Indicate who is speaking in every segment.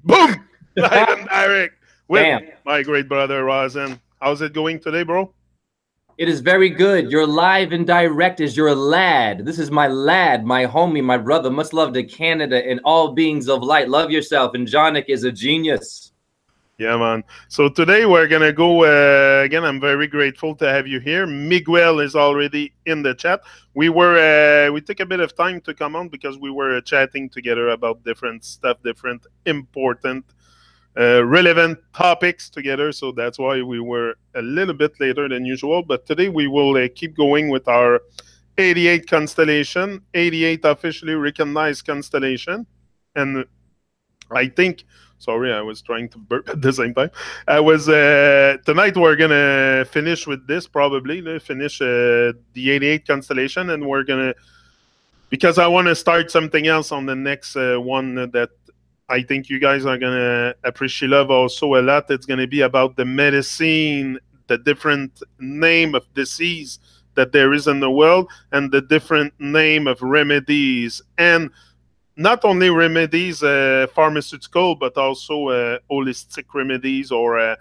Speaker 1: Boom! Live and direct with
Speaker 2: Bam.
Speaker 1: my great brother Rosen. How's it going today, bro?
Speaker 2: It is very good. You're live and direct as your lad. This is my lad, my homie, my brother. Much love to Canada and all beings of light. Love yourself. And Jonic is a genius.
Speaker 1: Yeah, man. So today we're gonna go again. I'm very grateful to have you here. Miguel is already in the chat. We took a bit of time to come on because we were chatting together about different stuff, different important, relevant topics together. So that's why we were a little bit later than usual. But today we will keep going with our 88 constellation, 88 officially recognized constellation, and I think. Sorry, I was trying to burp at the same time. I was tonight. We're gonna finish with this probably. Finish the 88 constellation, and we're gonna because I want to start something else on the next one that I think you guys are gonna appreciate love also a lot. It's gonna be about the medicine, the different name of disease that there is in the world, and the different name of remedies and not only remedies, pharmaceutical, but also holistic remedies or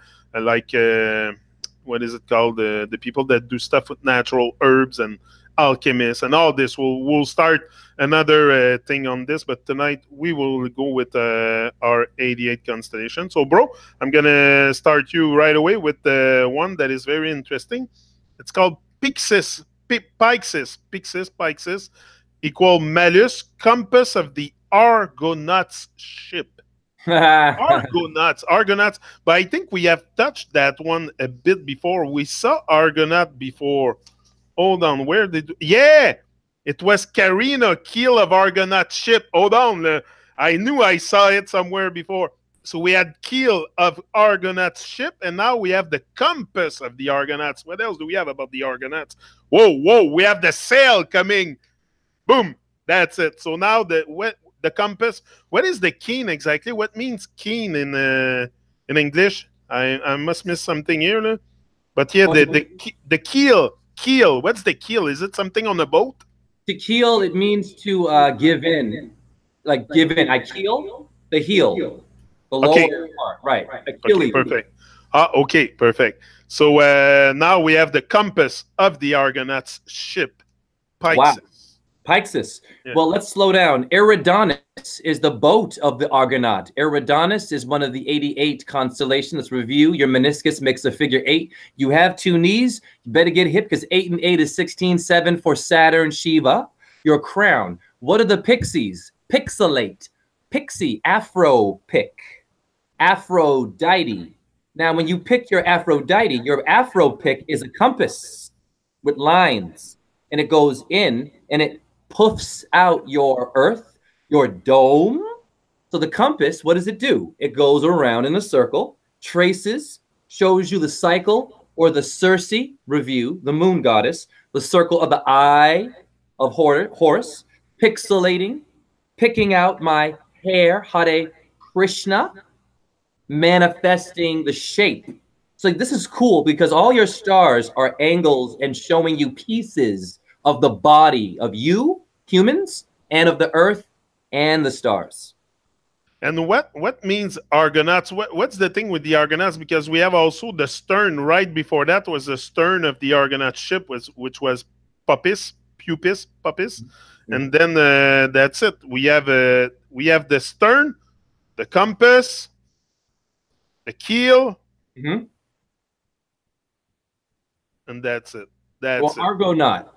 Speaker 1: what is it called? The people that do stuff with natural herbs and alchemists and all this. We'll start another thing on this, but tonight we will go with our 88 constellation. So, bro, I'm gonna start you right away with the one that is very interesting. It's called Pyxis. Pyxis equal Malus, compass of the Argonauts ship. Argonauts. But I think we have touched that one a bit before. We saw Argonaut before. Hold on, where did... Yeah! It was Carina, keel of Argonaut ship. Hold on. I knew I saw it somewhere before. So we had keel of Argonauts ship, and now we have the compass of the Argonauts. What else do we have about the Argonauts? Whoa, we have the sail coming. Boom! That's it. So now the compass. What is the keen exactly? What means keen in English? I must miss something here, no? But yeah, the keel. What's the keel? Is it something on a boat?
Speaker 2: To keel, it means to give in, like give in. I keel the heel, the lower part, right?
Speaker 1: Okay, perfect. Okay, perfect. So now we have the compass of the Argonauts ship. Pyxis.
Speaker 2: Wow. Pyxis. Yeah. Well, let's slow down. Eridanus is the boat of the Argonaut. Eridanus is one of the 88 constellations. Let's review. Your meniscus makes a figure 8. You have 2 knees. You better get hip because 8 and 8 is 16, 7 for Saturn, Shiva. Your crown. What are the pixies? Pixelate. Pixie. Afro-pick. Aphrodite. Now, when you pick your Aphrodite, your Afro-pick is a compass with lines. And it goes in and it puffs out your earth, your dome. So the compass, what does it do? It goes around in a circle, traces, shows you the cycle or the Circe review, the moon goddess, the circle of the eye of Horus, pixelating, picking out my hair, Hare Krishna, manifesting the shape. So this is cool because all your stars are angles and showing you pieces of the body of you, humans, and of the earth and the stars.
Speaker 1: And what means Argonauts? What's the thing with the Argonauts? Because we have also the stern right before that was the stern of the Argonaut ship, which was Pupis, and then that's it. We have the stern, the compass, the keel, and that's it. That's it.
Speaker 2: Argonaut.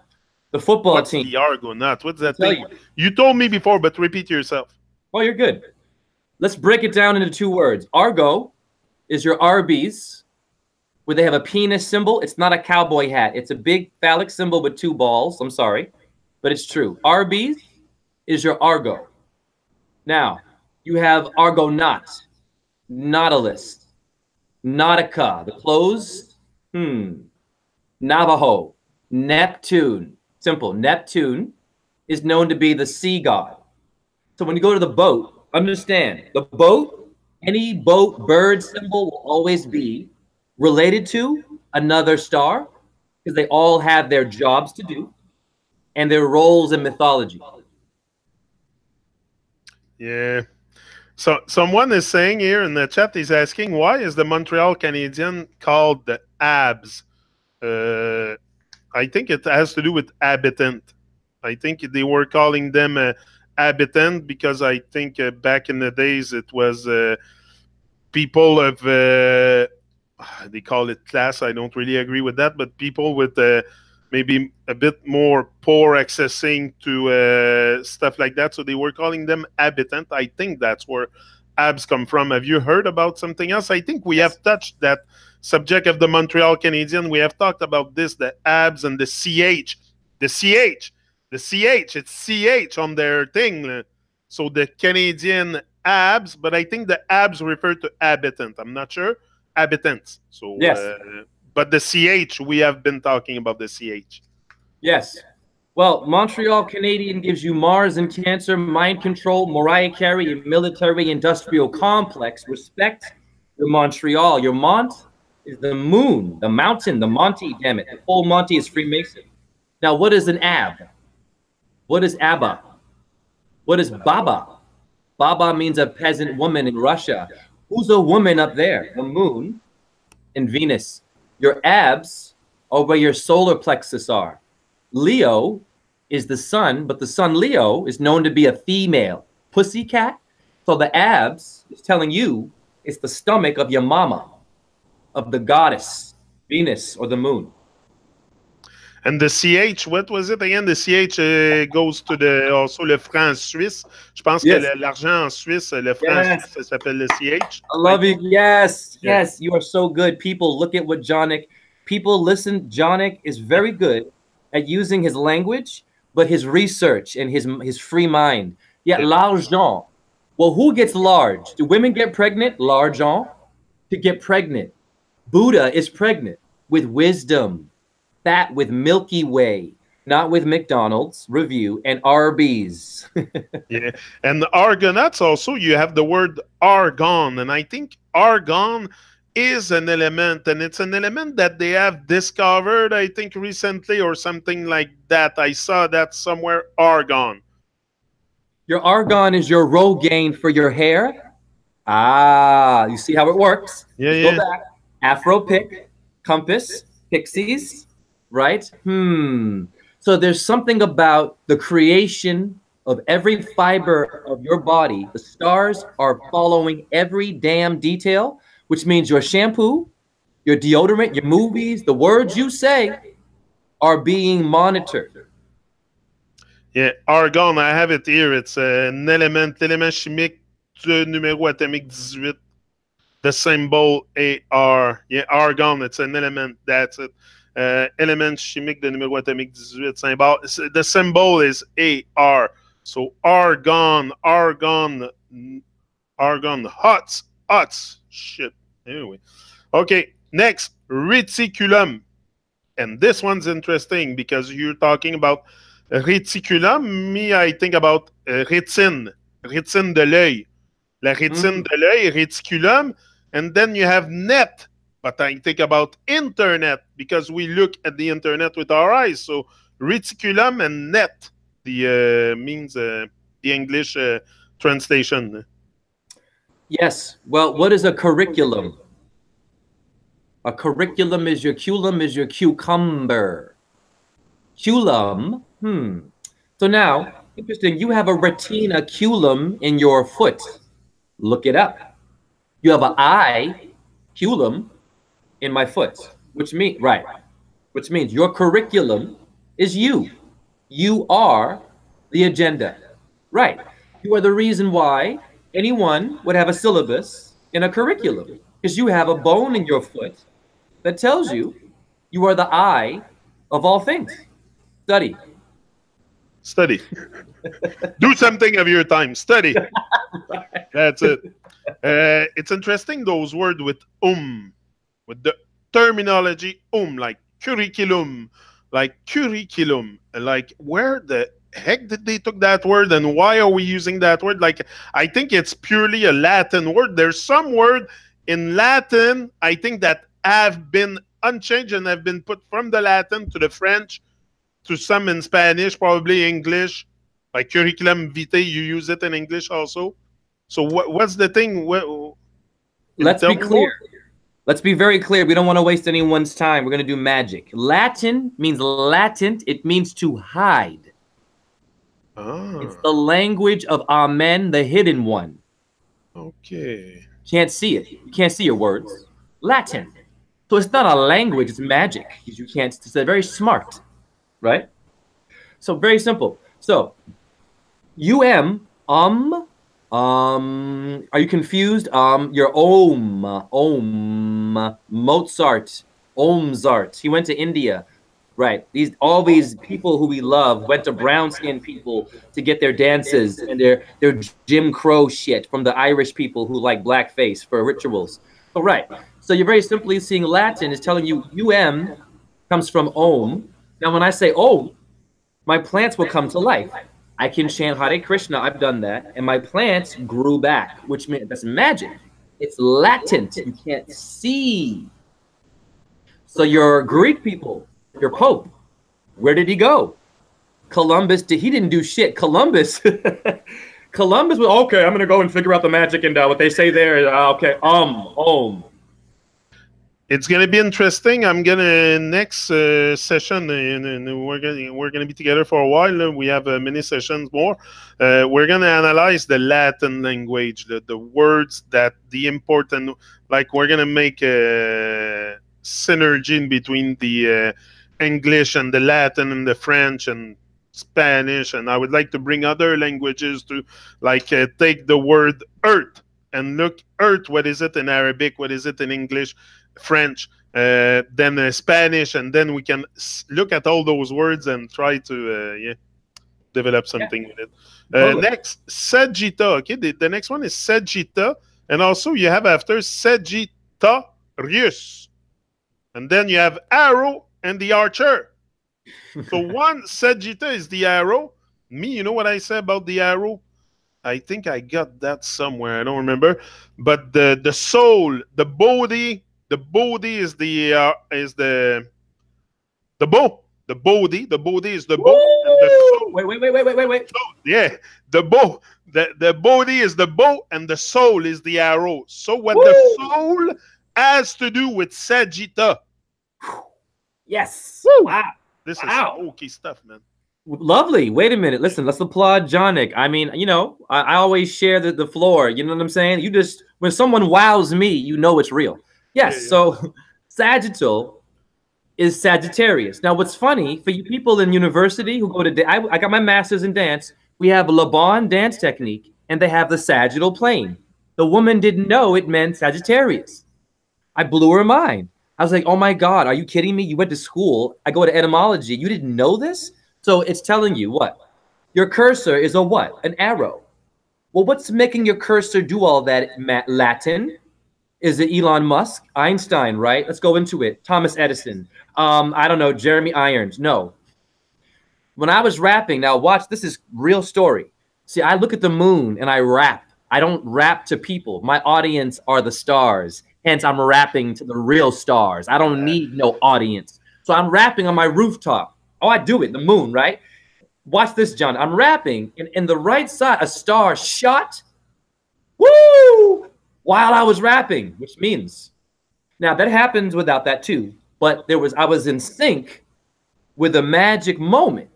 Speaker 2: The football team.
Speaker 1: The Argonaut. What's that thing? You told me before, but repeat yourself.
Speaker 2: Oh, you're good. Let's break it down into 2 words. Argo is your Arby's, where they have a penis symbol. It's not a cowboy hat. It's a big phallic symbol with 2 balls. I'm sorry, but it's true. Arby's is your Argo. Now, you have Argonaut, Nautilus, Nautica, the clothes, Navajo, Neptune. Simple. Neptune is known to be the sea god. So when you go to the boat, understand the boat, any boat, bird symbol will always be related to another star because they all have their jobs to do and their roles in mythology.
Speaker 1: Yeah. So someone is saying here in the chat, he's asking, why is the Montreal Canadiens called the Abs? I think it has to do with habitant. I think they were calling them habitant because I think back in the days it was people of they call it class. I don't really agree with that, but people with maybe a bit more poor accessing to stuff like that. So they were calling them habitant. I think that's where abs come from. Have you heard about something else? I think we have touched that subject of the Montreal Canadiens. We have talked about this, the abs and the CH. The CH. The CH. It's CH on their thing. So the Canadian abs, but I think the abs refer to habitant. I'm not sure. Habitants. So,
Speaker 2: Yes.
Speaker 1: But the CH, we have been talking about the CH.
Speaker 2: Yes. Well, Montreal Canadian gives you Mars and Cancer, mind control, Mariah Carey, and military industrial complex. Respect your Montreal. Your Mont is the moon, the mountain, the Monty, damn it. The full Monty is Freemason. Now, what is an ab? What is Abba? What is Baba? Baba means a peasant woman in Russia. Who's a woman up there? The moon and Venus. Your abs are where your solar plexus are. Leo is the sun, but the sun Leo is known to be a female. Pussycat. So the abs is telling you it's the stomach of your mama, of the goddess, Venus or the moon.
Speaker 1: And the CH, what was it again? The CH goes to the also le franc suisse. Je pense que l'argent en Suisse, le franc suisse, ça s'appelle le CH.
Speaker 2: I love you. Yes, yes, you are so good. People, look at what Jonick. People listen. Jonick is very good at using his language, but his research and his free mind. Yeah, l'argent. Well, who gets large? Do women get pregnant? L'argent. To get pregnant. Buddha is pregnant with wisdom. That with Milky Way, not with McDonald's review and Arby's.
Speaker 1: Yeah, and the Argonauts also, you have the word argon, and I think argon is an element, and it's an element that they have discovered, I think, recently or something like that. I saw that somewhere, argon.
Speaker 2: Your argon is your Rogaine for your hair. Ah, you see how it works?
Speaker 1: Yeah,
Speaker 2: Let's go back. Afro pick, compass, pixies. Right? So there's something about the creation of every fiber of your body. The stars are following every damn detail, which means your shampoo, your deodorant, your movies, the words you say are being monitored.
Speaker 1: Yeah, argon, I have it here. It's an element, l'élément chimique du numéro atomique 18. The symbol AR. Yeah, argon, it's an element. That's it. Element chimique de numéro atomique 18 symbol. The symbol is AR. So argon, hots. Shit. Anyway. Okay, next, reticulum. And this one's interesting because you're talking about reticulum. Me, I think about rétine de l'œil. La rétine de l'œil, reticulum. And then you have net. But I think about internet because we look at the internet with our eyes. So reticulum and net, the means the English translation.
Speaker 2: Yes. Well, what is a curriculum? A curriculum is your culum is your cucumber. Culum. So now, interesting. You have a retinaculum in your foot. Look it up. You have an eye culum in my foot, which means your curriculum is you. You are the agenda. Right. You are the reason why anyone would have a syllabus in a curriculum, because you have a bone in your foot that tells you you are the eye of all things. Study.
Speaker 1: Do something of your time. Study.
Speaker 2: Right.
Speaker 1: That's it. It's interesting, those words with with the terminology like curriculum, like where the heck did they took that word and why are we using that word? Like, I think it's purely a Latin word. There's some word in Latin, I think, that have been unchanged and have been put from the Latin to the French, to some in Spanish, probably English, like curriculum vitae, you use it in English also. So what's the thing?
Speaker 2: Let's be clear. Let's be very clear. We don't want to waste anyone's time. We're going to do magic. Latin means latent. It means to hide.
Speaker 1: Ah.
Speaker 2: It's the language of Amen, the hidden one.
Speaker 1: Okay.
Speaker 2: Can't see it. You can't see your words. Latin. So it's not a language. It's magic. You can't. It's very smart, right? So very simple. So, are you confused? You're Mozart, He went to India, right? All these people who we love went to brown-skinned people to get their dances and their Jim Crow shit from the Irish people who like blackface for rituals. So right. So you're very simply seeing Latin is telling you comes from Om. Now when I say Om, my plants will come to life. I can chant Hare Krishna. I've done that. And my plants grew back, which means that's magic. It's latent. You can't see. So your Greek people, your Pope, where did he go? Columbus, he didn't do shit. Columbus was, okay, I'm going to go and figure out the magic and what they say there. Okay, Om.
Speaker 1: It's gonna be interesting. I'm gonna next session, and we're gonna be together for a while. We have many sessions more. We're gonna analyze the Latin language, the words that the important. Like we're gonna make a synergy in between the English and the Latin and the French and Spanish. And I would like to bring other languages to, like, take the word Earth and look Earth. What is it in Arabic? What is it in English? French, then Spanish, and then we can look at all those words and try to develop something with it. Totally. Next, Sagitta. Okay, the next one is Sagitta, and also you have after Sagittarius, and then you have arrow and the archer. So one Sagitta is the arrow. Me, you know what I said about the arrow? I think I got that somewhere. I don't remember, but the soul, the body. The body is the bow. The body is the bow. And the soul.
Speaker 2: Wait.
Speaker 1: So, yeah, the bow. The body is the bow, and the soul is the arrow. So what the soul has to do with Sagitta?
Speaker 2: Yes.
Speaker 1: Woo. Wow. This is smoky stuff, man.
Speaker 2: Lovely. Wait a minute. Listen, let's applaud Jonic. I mean, you know, I always share the floor. You know what I'm saying? You just, when someone wows me, you know it's real. Yes, so Sagittal is Sagittarius. Now, what's funny, for you people in university who go to, I got my master's in dance, we have Le Bon dance technique, and they have the sagittal plane. The woman didn't know it meant Sagittarius. I blew her mind. I was like, oh my God, are you kidding me? You went to school. I go to etymology. You didn't know this? So it's telling you what? Your cursor is a what? An arrow. Well, what's making your cursor do all that, Latin? Is it Elon Musk? Einstein, right? Let's go into it. Thomas Edison. I don't know, Jeremy Irons. No. When I was rapping, now watch, this is real story. See, I look at the moon and I rap. I don't rap to people. My audience are the stars. Hence, I'm rapping to the real stars. I don't need no audience. So I'm rapping on my rooftop. Oh, I do it, the moon, right? Watch this, John. I'm rapping, and in the right side, a star shot. Woo! While I was rapping, which means, now that happens without that too, but I was in sync with a magic moment.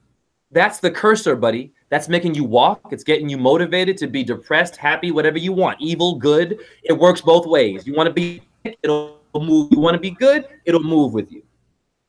Speaker 2: That's the cursor, buddy. That's making you walk. It's getting you motivated to be depressed, happy, whatever you want. Evil, good. It works both ways. You want to be, it'll move. You want to be good, it'll move with you.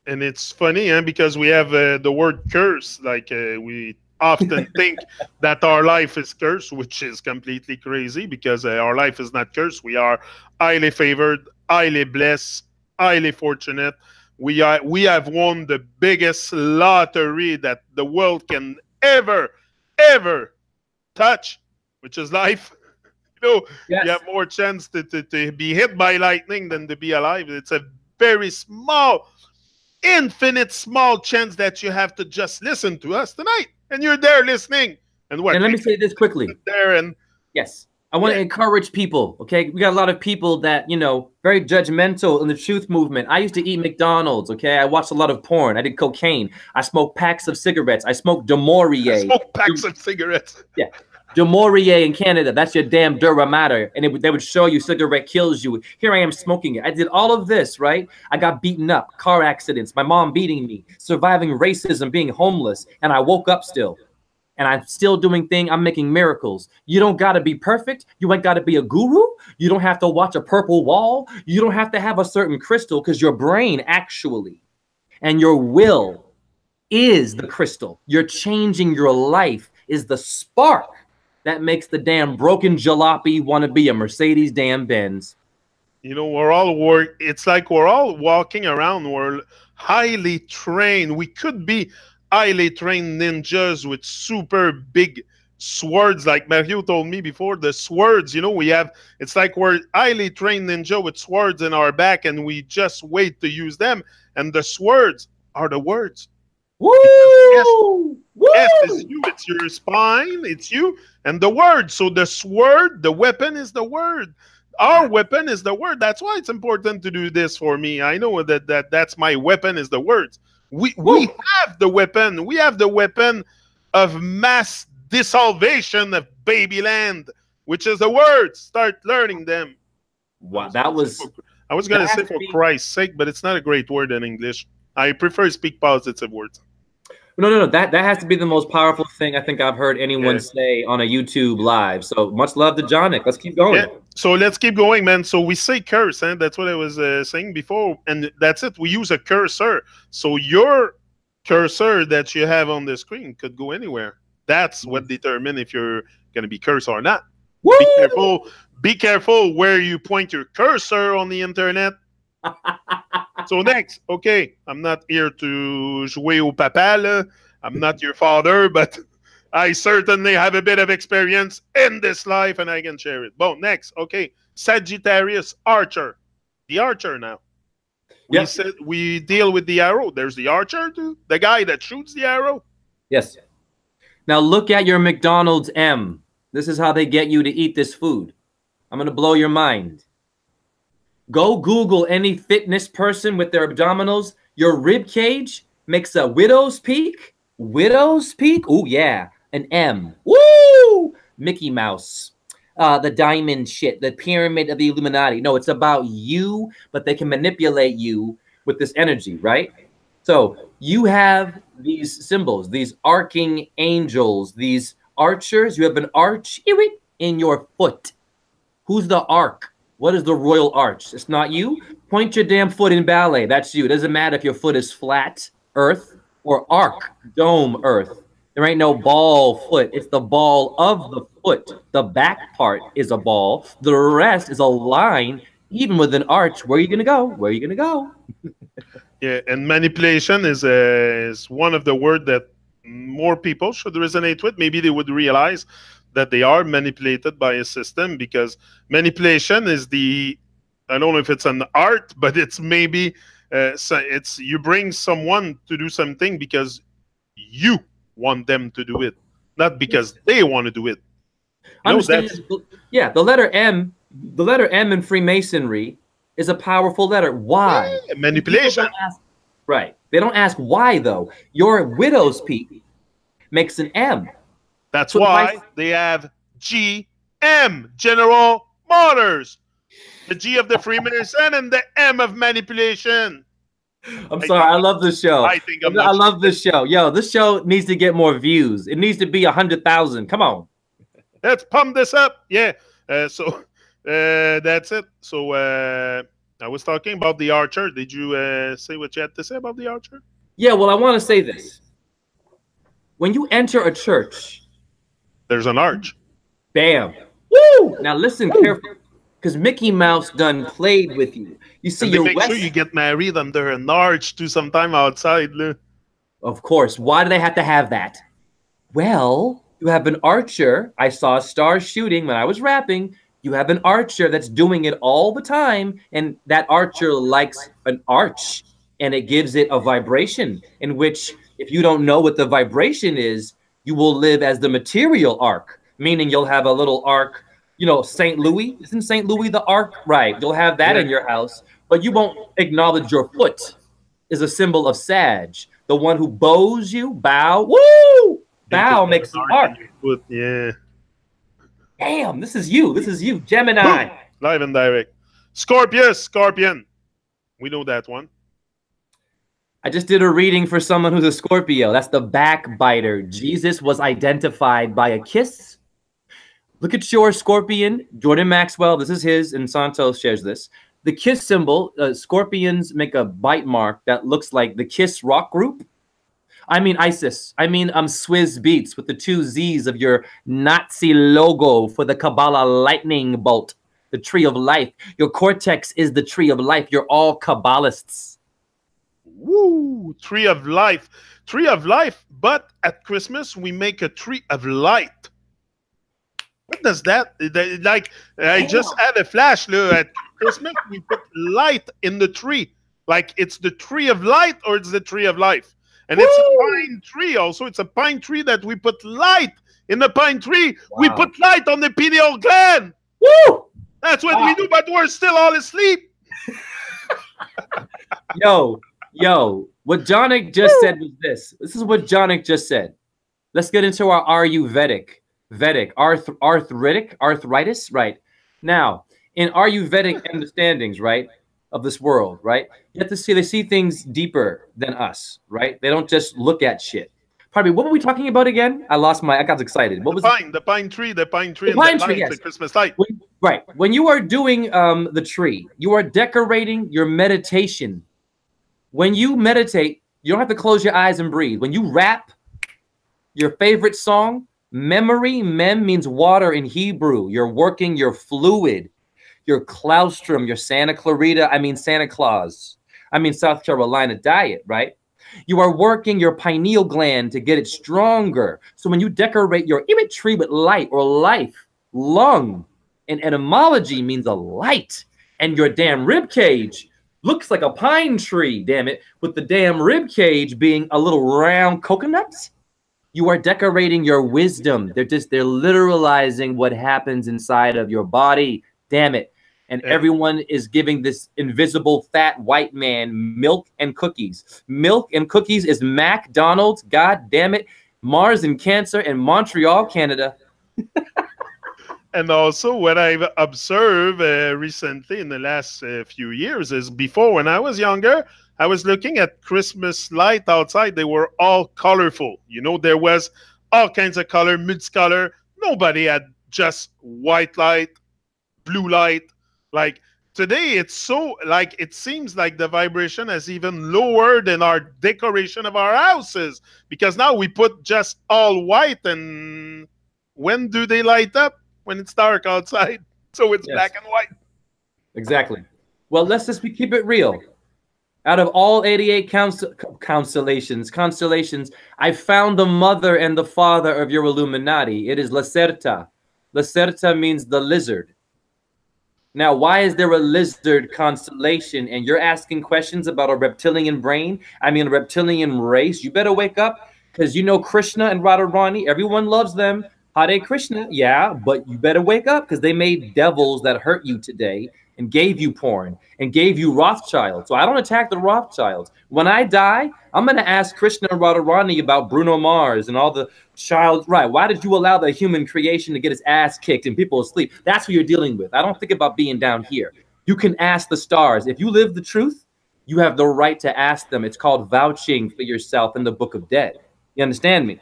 Speaker 1: And it's funny, because we have the word curse. Like we often think that our life is cursed, which is completely crazy, because our life is not cursed. We are highly favored, highly blessed, highly fortunate. We have won the biggest lottery that the world can ever touch, which is life. Yes. You have more chance to be hit by lightning than to be alive. It's a very small, infinite small chance that you have to just listen to us tonight. And you're there listening. And what?
Speaker 2: And let me say this quickly.
Speaker 1: There and
Speaker 2: yes, I want to encourage people. Okay, we got a lot of people that very judgmental in the truth movement. I used to eat McDonald's. Okay, I watched a lot of porn. I did cocaine. I smoked packs of cigarettes. I smoked Demorier.
Speaker 1: Smoked packs of cigarettes.
Speaker 2: Yeah, De Maurier in Canada, that's your damn Dura Mater. And they would show you cigarette kills you. Here I am smoking it. I did all of this, right? I got beaten up, car accidents, my mom beating me, surviving racism, being homeless, and I woke up still. And I'm still doing things. I'm making miracles. You don't got to be perfect. You ain't got to be a guru. You don't have to watch a purple wall. You don't have to have a certain crystal, because your brain actually and your will is the crystal. You're changing your life is the spark that makes the damn broken jalopy want to be a Mercedes damn Benz.
Speaker 1: You know, it's like we're all walking around. We're highly trained. We could be highly trained ninjas with super big swords, like Mario told me before. The swords, you know, it's like we're highly trained ninja with swords in our back, and we just wait to use them. And the swords are the words.
Speaker 2: Woo!
Speaker 1: S is you. It's your spine. It's you. And the word. So the sword, the weapon is the word. Our weapon is the word. That's why it's important to do this for me. I know that's my weapon is the words. We have the weapon. We have the weapon of mass dissolvation of babyland, which is the words. Start learning them.
Speaker 2: Wow, that was...
Speaker 1: I was going to say for Christ's sake, but it's not a great word in English. I prefer speak positive words.
Speaker 2: No. That has to be the most powerful thing I think I've heard anyone say on a YouTube live. So much love to Jonic. Let's keep going.
Speaker 1: Yeah. So let's keep going, man. So we say curse, huh? That's what I was saying before. And that's it. We use a cursor. So your cursor that you have on the screen could go anywhere. That's what determines if you're going to be cursed or not.
Speaker 2: Woo!
Speaker 1: Be careful. Be careful where you point your cursor on the internet. So next, okay, I'm not here to jouer au papa, là. I'm not your father, but I certainly have a bit of experience in this life, and I can share it. Bon, next, okay, Sagittarius, Archer. The Archer now. We said we deal with the arrow. There's the Archer, too. The guy that shoots the arrow.
Speaker 2: Yes. Now look at your McDonald's M. This is how they get you to eat this food. I'm going to blow your mind. Go Google any fitness person with their abdominals. Your rib cage makes a widow's peak. Widow's peak? Oh, yeah. An M. Woo! Mickey Mouse. The diamond shit. The pyramid of the Illuminati. No, it's about you, but they can manipulate you with this energy, right? So you have these symbols, these arcing angels, these archers. You have an arch in your foot. Who's the arc? What is the royal arch? It's not you. Point your damn foot in ballet. That's you. It doesn't matter if your foot is flat, earth, or arc, dome, earth. There ain't no ball foot. It's the ball of the foot. The back part is a ball. The rest is a line. Even with an arch, where are you going to go? Where are you going to go?
Speaker 1: Yeah, and manipulation is one of the words that more people should resonate with. Maybe they would realize that they are manipulated by a system, because manipulation is I don't know if it's an art, but it's maybe it's you bring someone to do something because you want them to do it, not because they want to do it.
Speaker 2: Understand? Yeah, the letter M in Freemasonry is a powerful letter. Why?
Speaker 1: Yeah, manipulation.
Speaker 2: Right. They don't ask why, though. Your widow's peak makes an M.
Speaker 1: That's why they have GM, General Motors. The G of the Freemason and the M of manipulation.
Speaker 2: I'm sorry. I love this show. I love this show. Yo, this show needs to get more views. It needs to be 100,000. Come on.
Speaker 1: Let's pump this up. Yeah. So that's it. So I was talking about the Archer. Did you say what you had to say about the Archer?
Speaker 2: Yeah, well, I want to say this. When you enter a church,
Speaker 1: there's an arch.
Speaker 2: Bam. Woo! Now listen carefully, because Mickey Mouse done played with you. You see,
Speaker 1: make sure you get married under an arch too sometime outside.
Speaker 2: Of course. Why do they have to have that? Well, you have an archer. I saw stars shooting when I was rapping. You have an archer that's doing it all the time, and that archer likes an arch, and it gives it a vibration in which, if you don't know what the vibration is, you will live as the material arc, meaning you'll have a little arc, you know, St. Louis. Isn't St. Louis the arc? Right. You'll have that in your house, but you won't acknowledge your foot is a symbol of Sag, the one who bows you, bow. Woo! Bow makes an arc.
Speaker 1: Yeah.
Speaker 2: Damn, this is you. This is you, Gemini.
Speaker 1: Boom. Live and direct. Scorpion. We know that one.
Speaker 2: I just did a reading for someone who's a Scorpio. That's the backbiter. Jesus was identified by a kiss. Look at your Scorpion. Jordan Maxwell, this is his, and Santos shares this. The kiss symbol, Scorpions make a bite mark that looks like the Kiss rock group. I mean ISIS. I mean Swizz Beats with the 2 Z's of your Nazi logo for the Kabbalah lightning bolt, the tree of life. Your cortex is the tree of life. You're all Kabbalists.
Speaker 1: Woo! Tree of life. Tree of life, but at Christmas we make a tree of light. What does that, like, I just had a flash, look, at Christmas we put light in the tree. Like, it's the tree of light or it's the tree of life. And Woo! It's a pine tree also. It's a pine tree that we put light in the pine tree. Wow. We put light on the pineal gland.
Speaker 2: Woo!
Speaker 1: That's what we do, but we're still all asleep.
Speaker 2: Yo, what Jonic just said was this. This is what Jonic just said. Let's get into our Ayurvedic. Arthritis, right? Now, in Ayurvedic understandings, right, of this world, right, you have to see, they see things deeper than us, right? They don't just look at shit. Pardon me, what were we talking about again? I got excited. What was
Speaker 1: the pine tree, and the light, yes. The Christmas light.
Speaker 2: Right. When you are doing the tree, you are decorating your meditation. When you meditate, you don't have to close your eyes and breathe. When you rap your favorite song, memory, mem means water in Hebrew. You're working your fluid, your claustrum, your Santa Clarita, I mean Santa Claus, I mean South Carolina diet, right? You are working your pineal gland to get it stronger. So when you decorate your tree with light or life, lung, and etymology means a light, and your damn rib cage looks like a pine tree, damn it, with the damn rib cage being a little round coconut. You are decorating your wisdom. They're literalizing what happens inside of your body. Damn it. And everyone is giving this invisible fat white man milk and cookies. Milk and cookies is McDonald's. God damn it. Mars and Cancer and Montreal, Canada.
Speaker 1: And also what I've observed recently in the last few years is before, when I was younger, I was looking at Christmas light outside. They were all colorful. You know, there was all kinds of color, multicolor. Nobody had just white light, blue light. Like today, it's so, like, it seems like the vibration has even lowered in our decoration of our houses, because now we put just all white. And when do they light up? When it's dark outside. So it's black and white.
Speaker 2: Exactly. Well, let's just keep it real. Out of all 88 constellations, I found the mother and the father of your Illuminati. It is Lacerta. Lacerta means the lizard. Now, why is there a lizard constellation? And you're asking questions about a reptilian brain? I mean, a reptilian race? You better wake up, because you know Krishna and Radharani, everyone loves them. Hare Krishna, yeah, but you better wake up, because they made devils that hurt you today and gave you porn and gave you Rothschild. So I don't attack the Rothschilds. When I die, I'm going to ask Krishna and Radharani about Bruno Mars and all the child. Right, why did you allow the human creation to get his ass kicked and people asleep? That's what you're dealing with. I don't think about being down here. You can ask the stars. If you live the truth, you have the right to ask them. It's called vouching for yourself in the Book of Dead. You understand me?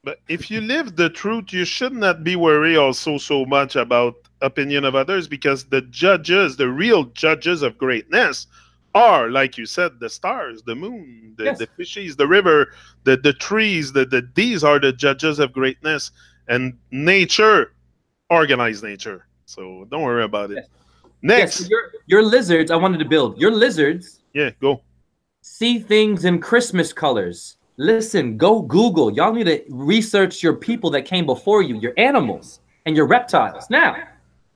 Speaker 1: But if you live the truth, you should not be worried also so much about opinion of others, because the judges, the real judges of greatness, are, like you said, the stars, the moon, the fishes, the river, the trees. These are the judges of greatness, and nature, organized nature. So don't worry about it. Next,
Speaker 2: so your lizards. I wanted to build your lizards.
Speaker 1: Yeah, go
Speaker 2: see things in Christmas colors. Listen, go Google. Y'all need to research your people that came before you, your animals and your reptiles. Now,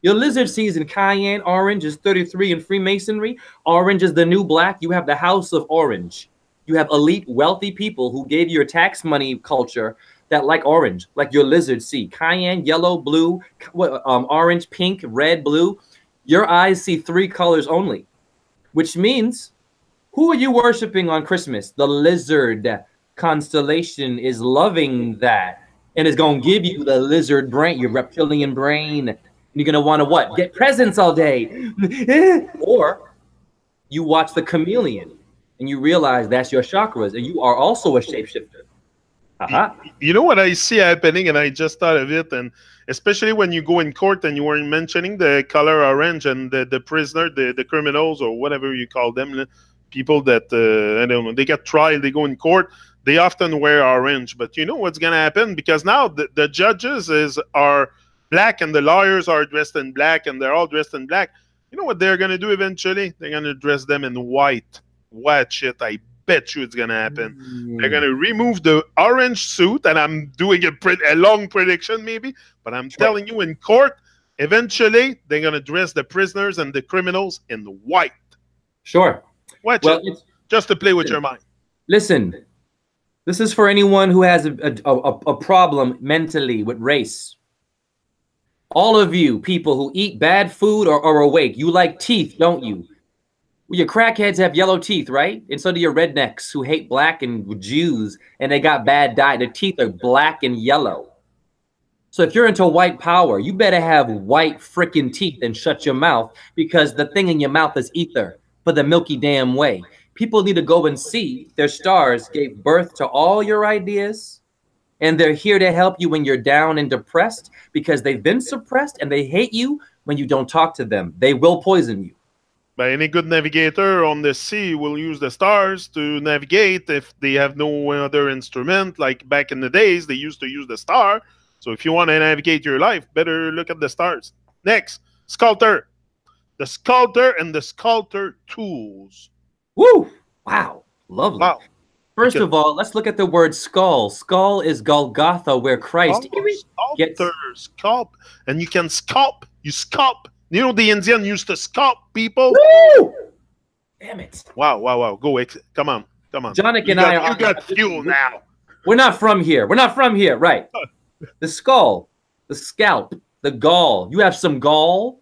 Speaker 2: your lizard sees in cayenne. Orange is 33 in Freemasonry. Orange is the new black. You have the House of Orange. You have elite, wealthy people who gave you your tax money culture that like orange, like your lizards see. Cayenne, yellow, blue, orange, pink, red, blue. Your eyes see 3 colors only, which means, who are you worshiping on Christmas? The lizard constellation is loving that. and it's gonna give you the lizard brain, your reptilian brain. And you're gonna want to what? Get presents all day. Or you watch the chameleon and you realize that's your chakras, and you are also a shapeshifter.
Speaker 1: You know what I see happening, and I just thought of it, and especially when you go in court and you were mentioning the color orange and the prisoner, the criminals or whatever you call them, people that I don't know, they get tried, they go in court, they often wear orange. But you know what's gonna happen, because now the judges are black and the lawyers are dressed in black and they're all dressed in black. You know what they're gonna do eventually? They're gonna dress them in white. Watch it, I bet you it's gonna happen. They're gonna remove the orange suit, and I'm doing a long prediction maybe, but I'm telling you, in court, eventually they're gonna dress the prisoners and the criminals in white.
Speaker 2: Sure.
Speaker 1: Watch it, just to play with your mind.
Speaker 2: Listen, this is for anyone who has a problem mentally with race. All of you people who eat bad food or are awake, you like teeth, don't you? Well, your crackheads have yellow teeth, right? And so do your rednecks who hate black and Jews, and they got bad diet. Their teeth are black and yellow. So if you're into white power, you better have white freaking teeth and shut your mouth, because the thing in your mouth is ether for the Milky damn way. People need to go and see their stars gave birth to all your ideas, and they're here to help you when you're down and depressed, because they've been suppressed and they hate you when you don't talk to them. They will poison you.
Speaker 1: But any good navigator on the sea will use the stars to navigate if they have no other instrument. Like back in the days, they used to use the star. So if you want to navigate your life, better look at the stars. Next, sculptor. The sculptor and the sculptor tools.
Speaker 2: Woo! Wow. Lovely.
Speaker 1: Wow.
Speaker 2: First of all, let's look at the word skull. Skull is Golgotha, where Christ gets...
Speaker 1: Sculpt. And you can sculpt. You sculpt. You know, the Indian used to sculpt people.
Speaker 2: Woo! Damn it.
Speaker 1: Wow, wow, wow. Go, come on, come on.
Speaker 2: Jonik and I are...
Speaker 1: You got fuel now.
Speaker 2: We're not from here. We're not from here, right. The skull, the scalp, the gall. You have some gall?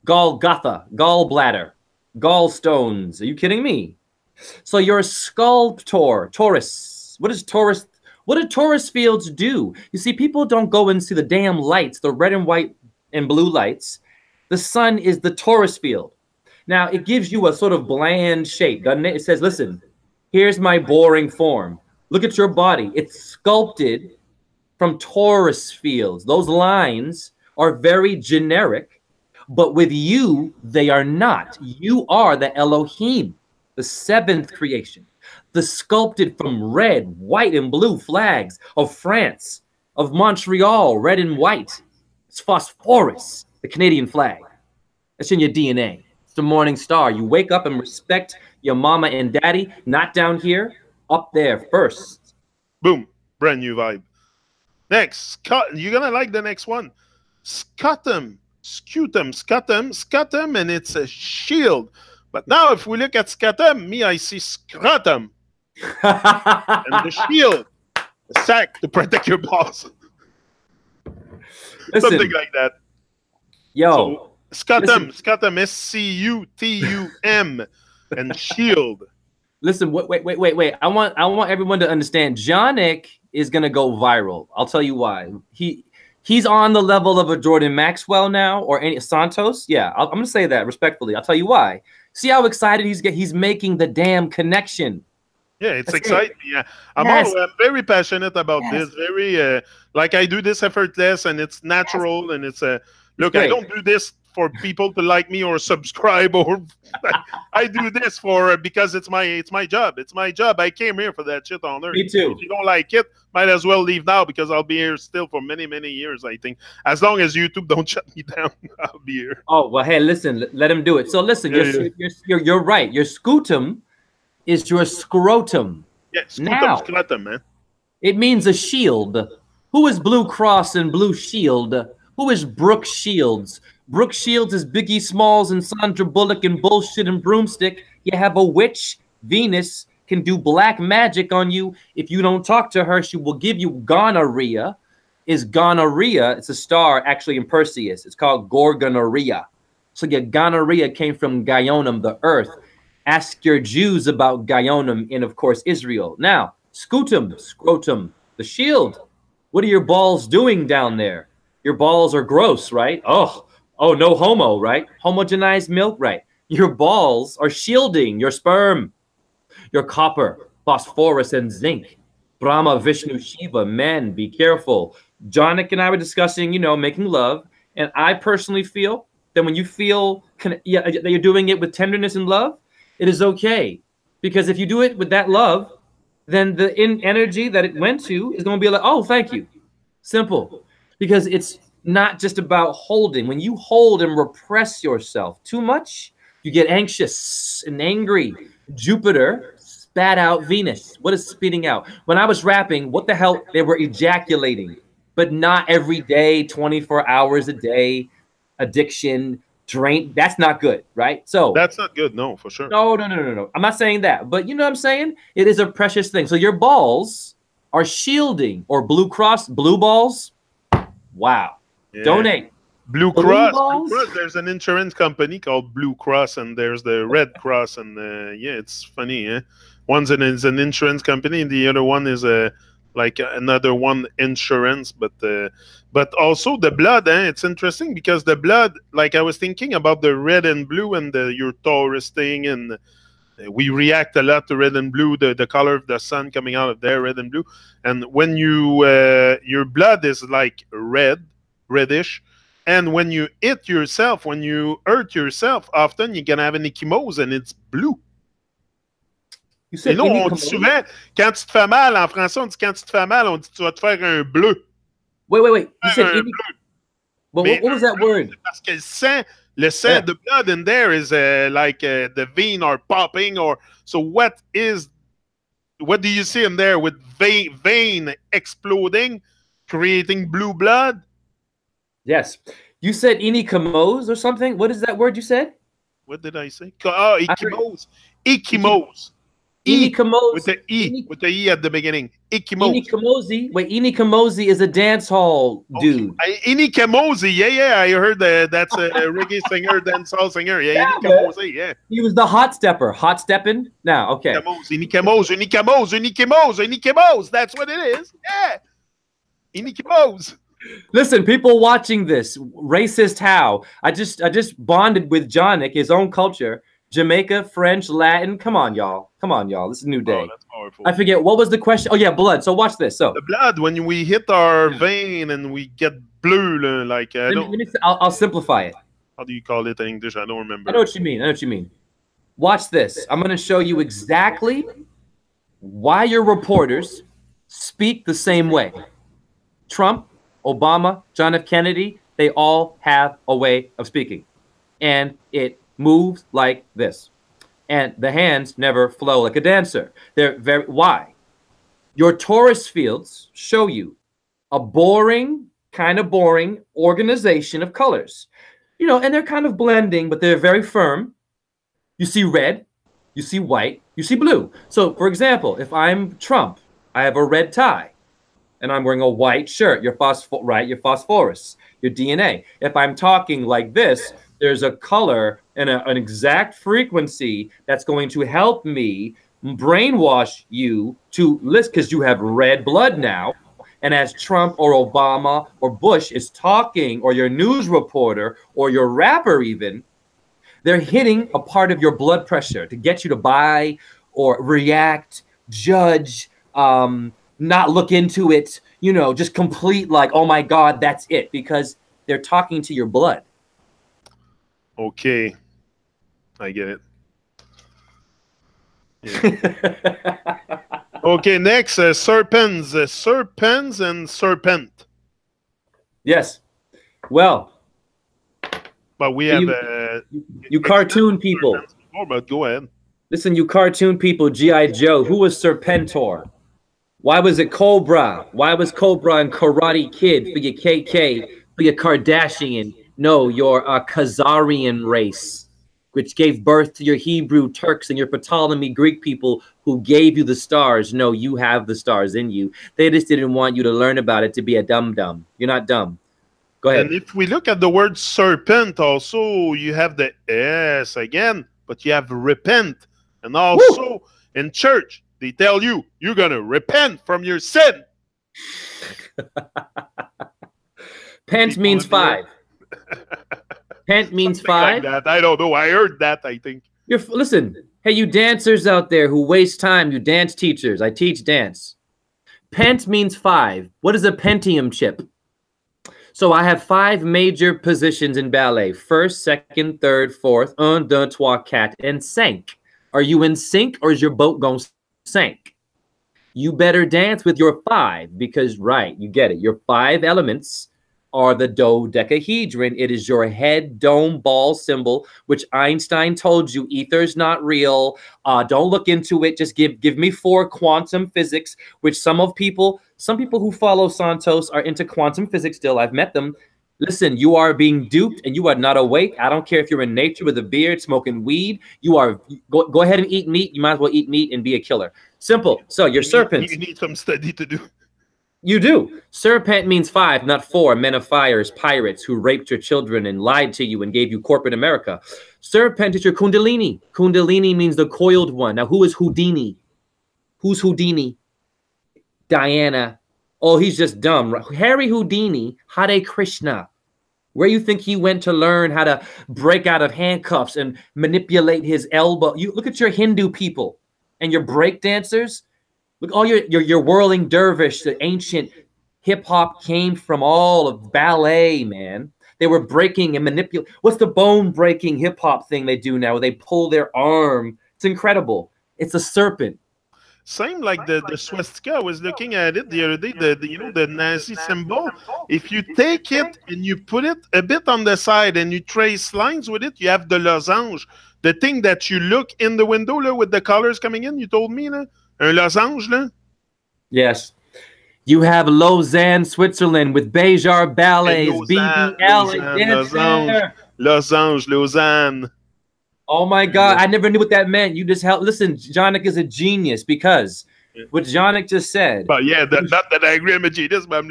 Speaker 2: Golgotha, gallbladder, gallstones. Are you kidding me? So you're a sculptor, Taurus. What do Taurus fields do? You see, people don't go and see the damn lights, the red and white and blue lights. The sun is the Taurus field. Now, it gives you a sort of bland shape, doesn't it? It says, listen, here's my boring form. Look at your body. It's sculpted from Taurus fields. Those lines are very generic, but with you, they are not. You are the Elohim, the seventh creation, the sculpted from red, white, and blue flags of France, of Montreal, red and white. It's phosphorus, the Canadian flag. That's in your DNA. It's the morning star. You wake up and respect your mama and daddy, not down here, up there first.
Speaker 1: Boom. Brand new vibe. Next, you're going to like the next one. Scutum, scutum, scutum, scutum, and it's a shield. But now if we look at scutum, I see scrotum. And the shield, the sack to protect your balls.
Speaker 2: Listen,
Speaker 1: something like that.
Speaker 2: Yo,
Speaker 1: so, scutum, scutum, S-C-U-T-U-M, and shield.
Speaker 2: Listen, wait. I want everyone to understand. Jonik is gonna go viral. I'll tell you why. He's on the level of a Jordan Maxwell now, or any Santos. Yeah, I'm gonna say that respectfully. I'll tell you why. See how excited he's making the damn connection.
Speaker 1: Yeah, it's exciting. Yeah, I'm very passionate about this. Very like I do this effortless, and it's natural, and it's look. I don't do this for people to like me or subscribe, or I do this because it's my job. It's my job. I came here for that shit on Earth.
Speaker 2: Me too.
Speaker 1: If you don't like it, might as well leave now, because I'll be here still for many, many years, I think. As long as YouTube don't shut me down, I'll be here.
Speaker 2: Oh, well, hey, listen, let him do it. So listen, you're right. Your scutum is your scrotum.
Speaker 1: Yeah, scutum, scrotum, man.
Speaker 2: It means a shield. Who is Blue Cross and Blue Shield? Who is Brooke Shields? Brooke Shields is Biggie Smalls and Sandra Bullock and bullshit and broomstick. You have a witch. Venus can do black magic on you. If you don't talk to her, she will give you gonorrhea. Is gonorrhea, it's a star actually in Perseus. It's called Gorgonorrhea. So your gonorrhea came from Gaianum, the earth. Ask your Jews about Gaianum in, of course, Israel. Now, scutum, scrotum, the shield. What are your balls doing down there? Your balls are gross, right? Oh, no homo, right? Homogenized milk, right? Your balls are shielding your sperm, your copper, phosphorus, and zinc. Brahma, Vishnu, Shiva, men, be careful. Jonik and I were discussing, making love. And I personally feel that when you feel that you're doing it with tenderness and love, it is okay. Because if you do it with that love, then the energy that it went to is going to be like, oh, thank you. Simple. Because it's not just about holding. When you hold and repress yourself too much, you get anxious and angry. Jupiter spat out Venus. What is spitting out? When I was rapping, what the hell? They were ejaculating, but not every day, 24 hours a day. Addiction, drain. That's not good, right? So
Speaker 1: that's not good. No, for sure.
Speaker 2: No. I'm not saying that, but you know what I'm saying? It is a precious thing. So your balls are shielding, or Blue Cross, blue balls. Wow. Yeah. Donate.
Speaker 1: Blue Cross. There's an insurance company called Blue Cross, and there's the Red Cross, and yeah, it's funny. Eh? One is an insurance company, and the other one is like another one insurance, but also the blood. It's interesting because the blood, like I was thinking about the red and blue and your Taurus thing, and we react a lot to red and blue, the color of the sun coming out of there, red and blue. And when you your blood is like reddish. And when you hit yourself, when you hurt yourself, often you're going to have an ecchymose and it's blue.
Speaker 2: You know,
Speaker 1: on dit souvent, quand tu te fais mal, en français, on dit quand tu te fais mal, on dit tu vas te faire un bleu.
Speaker 2: Wait. You said what was that word?
Speaker 1: Parce que le sang, the blood in there is like the vein are popping. So what do you see in there with vein exploding, creating blue blood?
Speaker 2: Yes. You said ecchymose or something? What is that word you said?
Speaker 1: What did I say? Oh, ecchymose. Ecchymose.
Speaker 2: Ecchymose.
Speaker 1: With the E at the beginning. Ecchymose.
Speaker 2: Ecchymose is a dance hall dude.
Speaker 1: Ecchymose. Yeah. I heard that's a reggae singer, dancehall singer. Yeah, Ecchymose. Yeah.
Speaker 2: He was the hot stepper. Hot stepping? Now, okay.
Speaker 1: Ecchymose. That's what it is. Yeah. Ecchymose.
Speaker 2: Listen, people watching this, racist how? I just bonded with Jonik, his own culture. Jamaica, French, Latin. Come on, y'all. This is a new day.
Speaker 1: Oh, that's powerful.
Speaker 2: I forget, what was the question? Oh, yeah, blood. So watch this. So
Speaker 1: the blood, when we hit our vein and we get blue, like
Speaker 2: I'll simplify it.
Speaker 1: How do you call it in English? I don't remember.
Speaker 2: I know what you mean. Watch this. I'm going to show you exactly why your reporters speak the same way. Trump, Obama, John F. Kennedy, they all have a way of speaking. And it moves like this. And the hands never flow like a dancer. Why? Your Taurus fields show you a kind of boring organization of colors. And they're kind of blending, but they're very firm. You see red, you see white, you see blue. So, for example, if I'm Trump, I have a red tie. And I'm wearing a white shirt, your phosphorus, your DNA. If I'm talking like this, there's a color and an exact frequency that's going to help me brainwash you to listen, because you have red blood now. And as Trump or Obama or Bush is talking, or your news reporter or your rapper even, they're hitting a part of your blood pressure to get you to buy or react, judge, not look into it, just complete like, oh my God, that's it, because they're talking to your blood.
Speaker 1: Okay. I get it. Yeah. Okay, next, serpents. Serpents and serpent.
Speaker 2: Yes. Well.
Speaker 1: But we have...
Speaker 2: you cartoon people.
Speaker 1: Before, but go ahead.
Speaker 2: Listen, you cartoon people, G.I. Joe, who was Serpentor? Why was it Cobra? Why was Cobra and Karate Kid for your KK, for your Kardashian? No, your Khazarian race, which gave birth to your Hebrew Turks and your Ptolemy Greek people who gave you the stars. No, you have the stars in you. They just didn't want you to learn about it to be a dum-dum. You're not dumb. Go ahead.
Speaker 1: And if we look at the word serpent also, you have the S again, but you have repent. And also in church, they tell you, you're going to repent from your sin.
Speaker 2: Pent means 5. Pent means
Speaker 1: Something like
Speaker 2: 5.
Speaker 1: that. I don't know. I heard that, I think.
Speaker 2: Listen, hey, you dancers out there who waste time, you dance teachers. I teach dance. Pent means 5. What is a Pentium chip? So I have 5 major positions in ballet. First, second, third, fourth, un, deux, trois, quatre, and cinq. Are you in sync or is your boat going to sink? You better dance with your 5 because, right, you get it. Your 5 elements are the dodecahedron. It is your head, dome, ball symbol, which Einstein told you ether's not real. Don't look into it. Just give me 4 quantum physics, which some people who follow Santos are into quantum physics still. I've met them. Listen, you are being duped and you are not awake. I don't care if you're in nature with a beard, smoking weed. You are go ahead and eat meat. You might as well eat meat and be a killer. Simple. So your serpents.
Speaker 1: You need some study to do.
Speaker 2: You do. Serpent means 5, not 4. Men of fires, pirates who raped your children and lied to you and gave you corporate America. Serpent is your Kundalini. Kundalini means the coiled one. Now, who is Houdini? Who's Houdini? Diana. Oh, he's just dumb. Harry Houdini, Hare Krishna. Where you think he went to learn how to break out of handcuffs and manipulate his elbow? You look at your Hindu people and your break dancers. Look, all your whirling dervish, the ancient hip-hop came from all of ballet, man. They were breaking and manipulating. What's the bone-breaking hip-hop thing they do now where they pull their arm? It's incredible. It's a serpent.
Speaker 1: Same like the swastika. I was looking at it the other day, the Nazi symbol. If you take it and you put it a bit on the side and you trace lines with it, you have the losange. The thing that you look in the window là, with the colors coming in, you told me, là, un losange, là?
Speaker 2: Yes. You have Lausanne, Switzerland with Béjar Ballets, BBL.
Speaker 1: Losange, Lausanne.
Speaker 2: Oh my God, I never knew what that meant. You just helped. Listen, Jonik is a genius because what Jonik just said.
Speaker 1: But yeah, not that I agree I'm a genius, but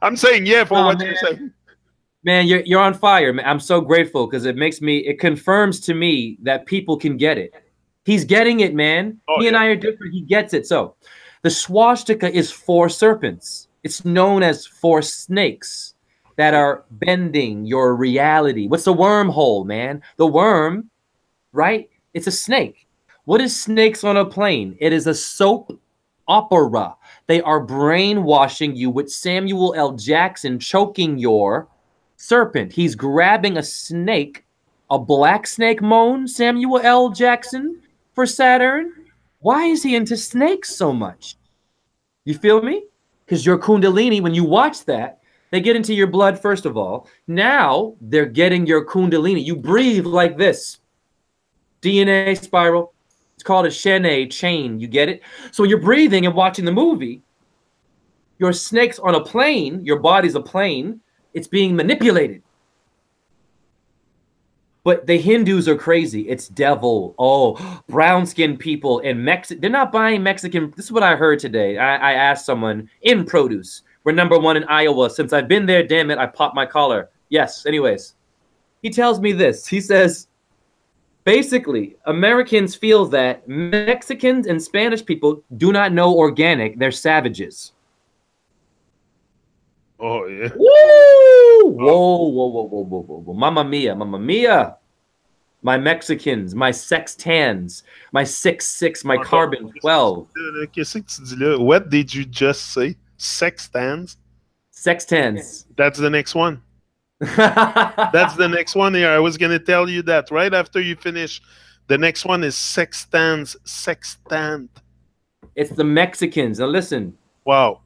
Speaker 1: I'm saying yeah for what you're saying.
Speaker 2: Man, you're on fire, man. I'm so grateful because it confirms to me that people can get it. He's getting it, man. He and I are different. He gets it. So the swastika is 4 serpents. It's known as 4 snakes that are bending your reality. What's the wormhole, man? The worm, right? It's a snake. What is snakes on a plane? It is a soap opera. They are brainwashing you with Samuel L. Jackson choking your serpent. He's grabbing a snake, a black snake moan, Samuel L. Jackson for Saturn. Why is he into snakes so much? You feel me? Because your Kundalini, when you watch that, they get into your blood, first of all. Now they're getting your Kundalini. You breathe like this. DNA spiral. It's called a chain. You get it? So when you're breathing and watching the movie, your snake's on a plane. Your body's a plane. It's being manipulated. But the Hindus are crazy. It's devil. Oh, brown-skinned people in Mexico. They're not buying Mexican. This is what I heard today. I asked someone in produce. We're #1 in Iowa. Since I've been there, damn it, I popped my collar. Yes, anyways. He tells me this. He says, basically, Americans feel that Mexicans and Spanish people do not know organic. They're savages.
Speaker 1: Oh, yeah.
Speaker 2: Woo! Whoa. Mamma mia. My Mexicans, my sextans, my 6'6", my carbon 12.
Speaker 1: What did you just say? Sextans?
Speaker 2: Sextans.
Speaker 1: That's the next one. That's the next one here. I was going to tell you that right after you finish. The next one is sextans, sextant.
Speaker 2: It's the Mexicans. Now listen.
Speaker 1: Wow.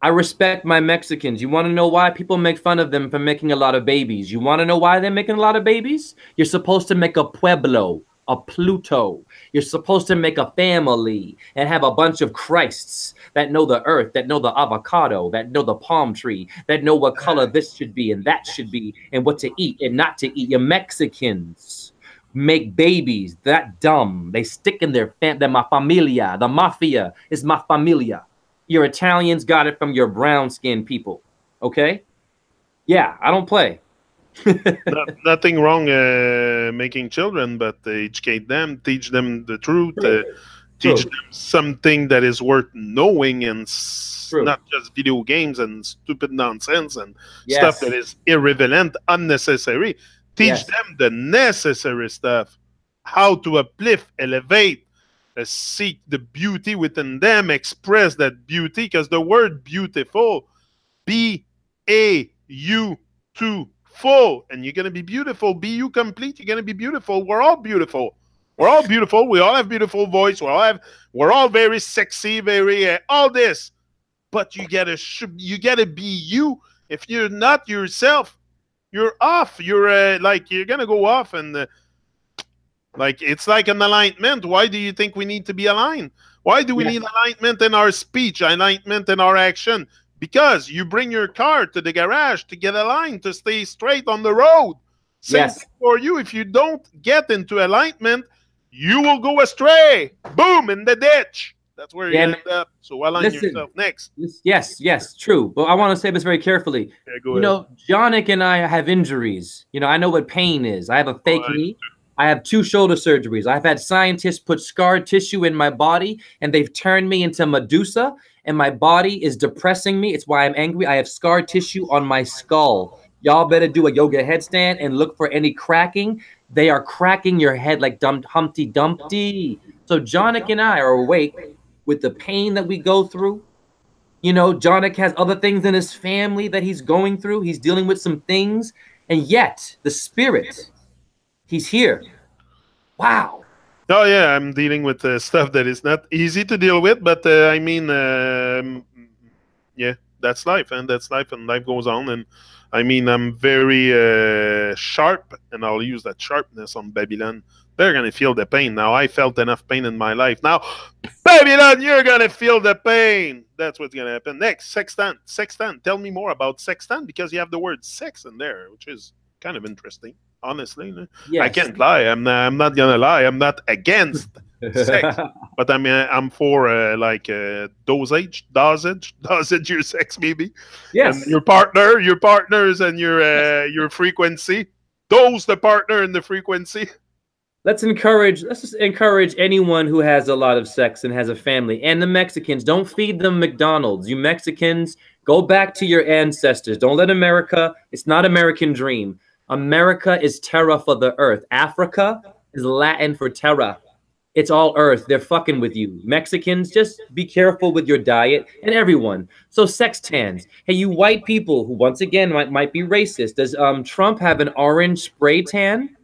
Speaker 2: I respect my Mexicans. You want to know why? People make fun of them for making a lot of babies. You want to know why they're making a lot of babies? You're supposed to make a pueblo, a Pluto. You're supposed to make a family and have a bunch of Christs that know the earth, that know the avocado, that know the palm tree, that know what color this should be and that should be and what to eat and not to eat. Your Mexicans make babies that dumb. They stick in their they're my familia. The mafia is my familia. Your Italians got it from your brown-skinned people, okay? Yeah, I don't play.
Speaker 1: Nothing wrong making children, but educate them, teach them the truth, teach them something that is worth knowing and games,
Speaker 2: True.
Speaker 1: not just video games and stupid nonsense and stuff that
Speaker 2: Yes.
Speaker 1: is irrelevant, unnecessary. Teach
Speaker 2: Yes.
Speaker 1: them the necessary stuff, how to uplift, elevate, seek the beauty within them, express that beauty, because the word beautiful, B-A-U-2-full, and you're going to be beautiful. B-U complete, you're going to be beautiful. We're all beautiful. We're all beautiful. We all have beautiful voice. We're all very sexy, very all this. But you gotta be you. If you're not yourself, you're off. You're like you're gonna go off, and like it's like an alignment. Why do you think we need to be aligned? Why do we need alignment in our speech, alignment in our action? Because you bring your car to the garage to get aligned, to stay straight on the road. Same thing for you. If you don't get into alignment, you will go astray. Boom, in the ditch. That's where you end up. So align yourself. Next.
Speaker 2: Yes, true. But I want to say this very carefully. You know, Jonick and I have injuries. You know, I know what pain is. I have a fake knee. I have 2 shoulder surgeries. I've had scientists put scar tissue in my body, and they've turned me into Medusa, and my body is depressing me. It's why I'm angry. I have scar tissue on my skull. Y'all better do a yoga headstand and look for any cracking. They are cracking your head like Humpty Dumpty. So Jonick and I are awake with the pain that we go through. You know, Jonick has other things in his family that he's going through. He's dealing with some things. And yet, the spirit, he's here. Wow.
Speaker 1: Oh, yeah, I'm dealing with stuff that is not easy to deal with. But, I mean, yeah, that's life. And that's life. And life goes on. And I mean, I'm very sharp, and I'll use that sharpness on Babylon. They're going to feel the pain. Now, I felt enough pain in my life. Now, Babylon, you're going to feel the pain. That's what's going to happen. Next, sextant. Sextant. Tell me more about sextant, because you have the word sex in there, which is kind of interesting, honestly. Yes. I can't lie. I'm not going to lie. I'm not against sex, but I'm for dosage your sex, maybe.
Speaker 2: Yes.
Speaker 1: And your partners, and your frequency. Dose the partner and the frequency.
Speaker 2: Let's just encourage anyone who has a lot of sex and has a family. And the Mexicans, don't feed them McDonald's. You Mexicans, go back to your ancestors. Don't let America, it's not American dream. America is terra for the earth. Africa is Latin for terra. It's all earth. They're fucking with you. Mexicans, just be careful with your diet, and everyone. So sextans. Hey, you white people who, once again, might be racist. Does Trump have an orange spray tan?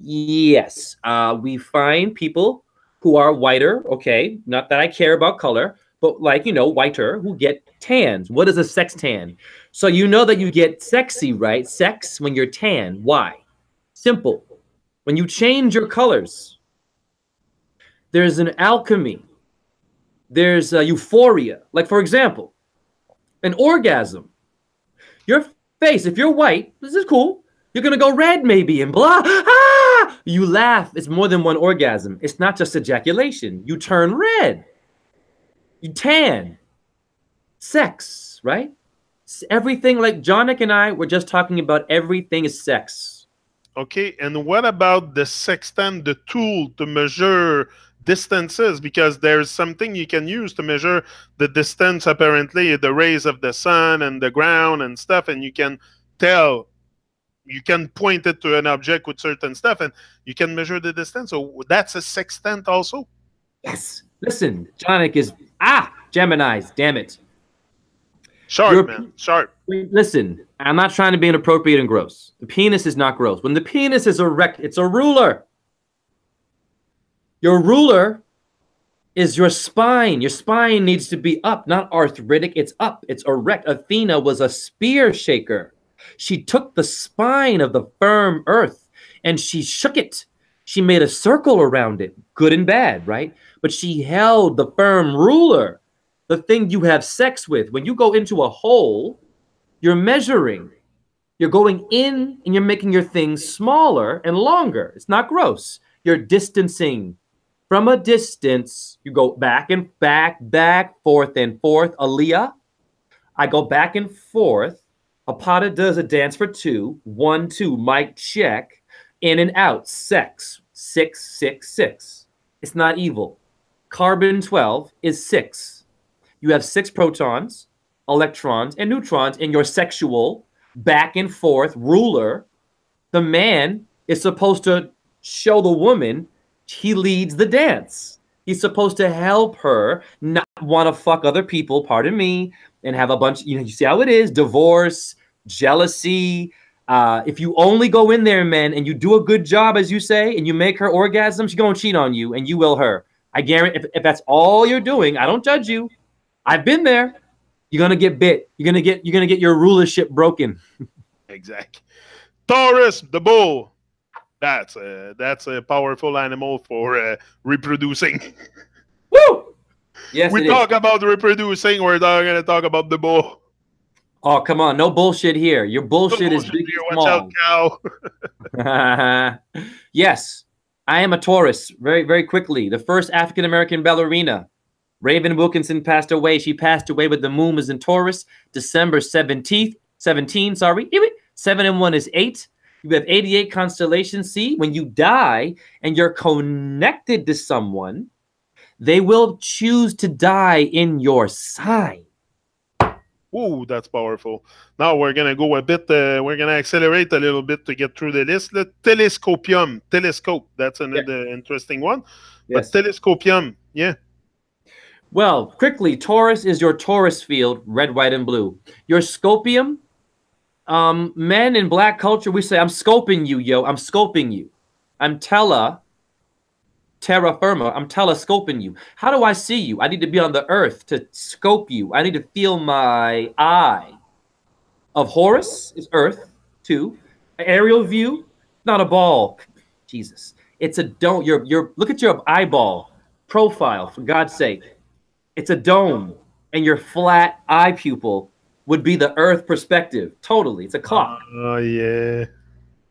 Speaker 2: Yes. We find people who are whiter, okay, not that I care about color, but like, you know, whiter, who get tans. What is a sex tan? So you know that you get sexy, right? Sex when you're tan. Why? Simple. When you change your colors, there's an alchemy. There's a euphoria. Like, for example, an orgasm. Your face, if you're white, this is cool. You're going to go red maybe and blah. Ah! You laugh. It's more than one orgasm. It's not just ejaculation. You turn red. You tan. Sex, right? Everything, like Jonick and I were just talking about, everything is sex.
Speaker 1: Okay, and what about the sextant, the tool to measure distances? Because there's something you can use to measure the distance, apparently, the rays of the sun and the ground and stuff, and you can tell, you can point it to an object with certain stuff, and you can measure the distance. So that's a sextant also?
Speaker 2: Yes. Listen, Jonick is, Geminis, damn it.
Speaker 1: Sharp, man, sharp.
Speaker 2: Listen, I'm not trying to be inappropriate and gross. The penis is not gross. When the penis is erect, it's a ruler. Your ruler is your spine. Your spine needs to be up, not arthritic. It's up. It's erect. Athena was a spear shaker. She took the spine of the firm earth and she shook it. She made a circle around it, good and bad, right? But she held the firm ruler, the thing you have sex with. When you go into a hole, you're measuring. You're going in and you're making your thing smaller and longer. It's not gross. You're distancing. From a distance, you go back and back, forth and forth. Aaliyah, I go back and forth. Apata does a dance for 2. 1, 2, mic check. In and out. Sex. 6, 6, 6. It's not evil. Carbon 12 is 6. You have 6 protons, electrons, and neutrons in your sexual back and forth ruler. The man is supposed to show the woman he leads the dance. He's supposed to help her not want to fuck other people, pardon me, and have a bunch, you see how it is, divorce, jealousy. If you only go in there, men, and you do a good job, as you say, and you make her orgasm, she's going to cheat on you, and you will her. I guarantee, if that's all you're doing, I don't judge you. I've been there. You're going to get bit. You're going to get your rulership broken.
Speaker 1: Exactly. Taurus, the bull. That's a powerful animal for reproducing.
Speaker 2: Woo! Yes,
Speaker 1: we talk about reproducing. We're not going to talk about the bull.
Speaker 2: Oh, come on. No bullshit here. Your bullshit is big and small.
Speaker 1: Watch out,
Speaker 2: cow. Yes, I am a Taurus. Very, very quickly. The first African-American ballerina. Raven Wilkinson passed away. She passed away with the moon was in Taurus. December 17th. 17, sorry. 7 and 1 is 8. You have 88 constellations. See, when you die and you're connected to someone, they will choose to die in your sign.
Speaker 1: Ooh, that's powerful. Now we're going to go a bit, we're going to accelerate a little bit to get through the list. The telescopium, telescope, that's another interesting one. Yes. But telescopium, yeah.
Speaker 2: Well, quickly, Taurus is your Taurus field, red, white, and blue. Your scopium, men in black culture, we say, I'm scoping you, yo. I'm scoping you. I'm terra firma. I'm telescoping you. How do I see you? I need to be on the earth to scope you. I need to feel my eye. Of Horus is earth, 2. Aerial view, not a ball. Jesus. It's a dome. Look at your eyeball profile, for God's sake. It's a dome. And your flat eye pupil would be the earth perspective. Totally. It's a clock.
Speaker 1: Oh, yeah.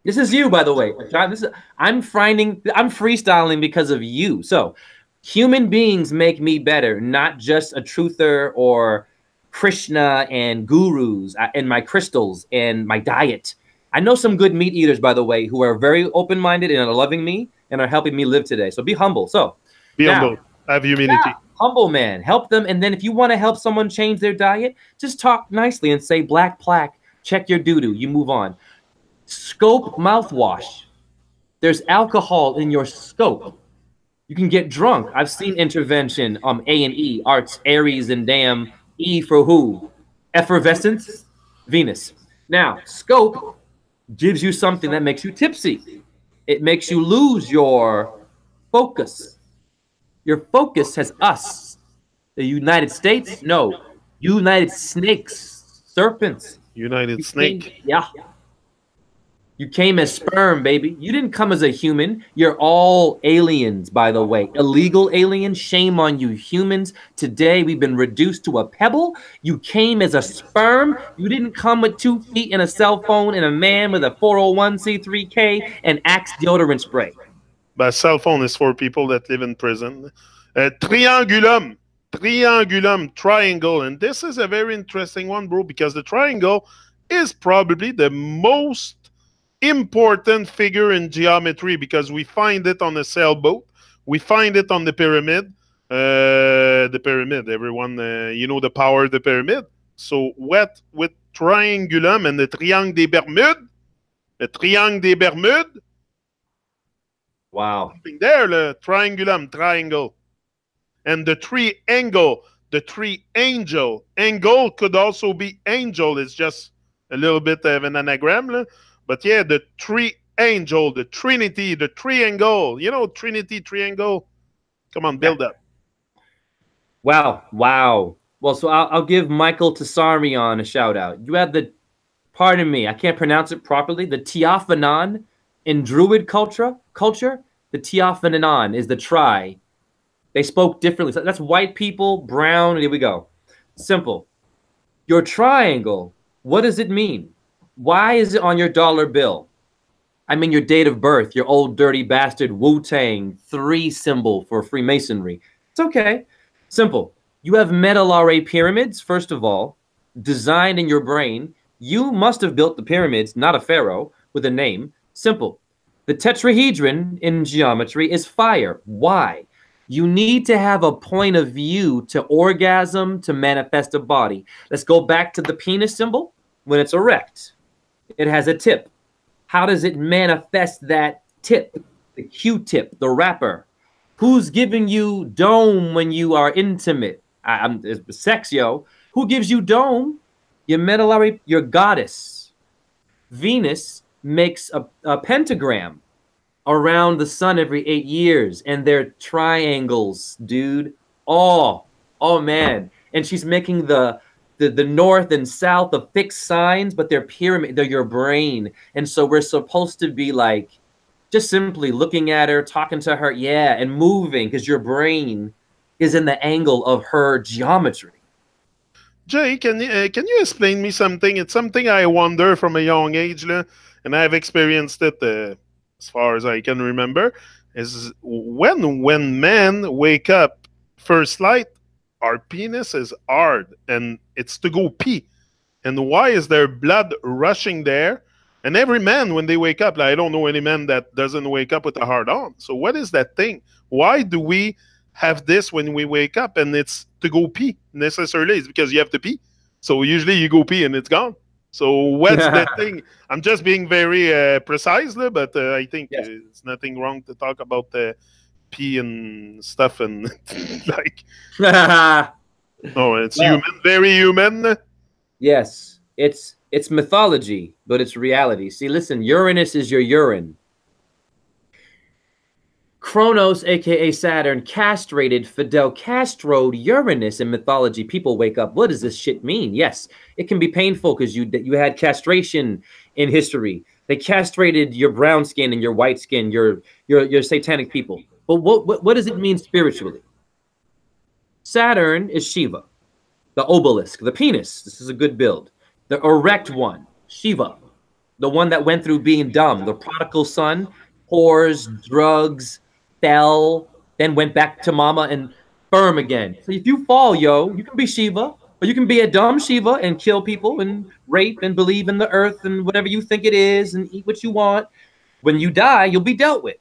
Speaker 2: This is you, by the way. I'm freestyling because of you. So human beings make me better, not just a truther or Krishna and gurus and my crystals and my diet. I know some good meat eaters, by the way, who are very open-minded and are loving me and are helping me live today. So be humble. So
Speaker 1: be humble. Have humility.
Speaker 2: Yeah, humble, man. Help them. And then if you want to help someone change their diet, just talk nicely and say black plaque. Check your doo-doo. You move on. Scope mouthwash. There's alcohol in your scope. You can get drunk. I've seen intervention A and E, arts, Aries, and damn E for who? Effervescence, Venus. Now, scope gives you something that makes you tipsy. It makes you lose your focus. Your focus has us. The United States? No. United Snakes. Serpents.
Speaker 1: United Snake.
Speaker 2: Yeah. You came as sperm, baby. You didn't come as a human. You're all aliens, by the way. Illegal aliens. Shame on you, humans. Today, we've been reduced to a pebble. You came as a sperm. You didn't come with 2 feet and a cell phone and a man with a 401c3K and Axe deodorant spray.
Speaker 1: But cell phone is for people that live in prison. Triangulum. Triangulum, triangle. And this is a very interesting one, bro, because the triangle is probably the most important figure in geometry because we find it on a sailboat. We find it on the pyramid. The pyramid, everyone, you know the power of the pyramid. So what with triangulum and the triangle des Bermudes? The triangle des Bermudes.
Speaker 2: Wow.
Speaker 1: Something there, the triangulum, triangle. And the triangle, the triangle. Angle could also be angel. It's just a little bit of an anagram. But yeah, the triangle, the trinity, the triangle. You know, trinity, triangle. Come on, build up.
Speaker 2: Wow. Wow. Well, so I'll give Michael Tessarion a shout out. You had the, pardon me, I can't pronounce it properly, the Teophanon in Druid culture. The Teophanon is the tri. They spoke differently. So that's white people, brown, here we go. Simple. Your triangle, what does it mean? Why is it on your dollar bill? I mean your date of birth, your old dirty bastard Wu-Tang 3 symbol for Freemasonry. It's okay. Simple. You have medullary pyramids, first of all, designed in your brain. You must have built the pyramids, not a pharaoh, with a name. Simple. The tetrahedron in geometry is fire. Why? You need to have a point of view to orgasm, to manifest a body. Let's go back to the penis symbol. When it's erect, it has a tip. How does it manifest that tip? The Q-tip, the wrapper. Who's giving you dome when you are intimate? It's sex, yo. Who gives you dome? Your medullary, your goddess. Venus makes a pentagram around the sun every 8 years, and they're triangles, dude. Oh man. And she's making the north and south of fixed signs, but they're pyramid, they're your brain. And so we're supposed to be like just simply looking at her, talking to her, yeah, and moving, because your brain is in the angle of her geometry.
Speaker 1: Jay, can you explain me something? It's something I wonder from a young age, and I've experienced it as far as I can remember. Is when men wake up first light, our penis is hard, and it's to go pee. And why is there blood rushing there? And every man, when they wake up, like, I don't know any man that doesn't wake up with a hard on. So what is that thing? Why do we have this when we wake up and it's to go pee necessarily? It's because you have to pee. So usually you go pee and it's gone. So what's the thing? I'm just being very precise, but I think it's nothing wrong to talk about pee and stuff and like. Oh, it's human, very human.
Speaker 2: Yes, it's mythology, but it's reality. See, listen, Uranus is your urine. Kronos, aka Saturn, castrated Fidel Castro'd Uranus in mythology. People wake up, what does this shit mean? Yes, it can be painful because you had castration in history. They castrated your brown skin and your white skin, your satanic people. But what does it mean spiritually? Saturn is Shiva, the obelisk, the penis. This is a good build. The erect one, Shiva, the one that went through being dumb, the prodigal son, whores, drugs, fell, then went back to mama and firm again. So if you fall, yo, you can be Shiva, or you can be a dumb Shiva and kill people and rape and believe in the earth and whatever you think it is and eat what you want. When you die, you'll be dealt with.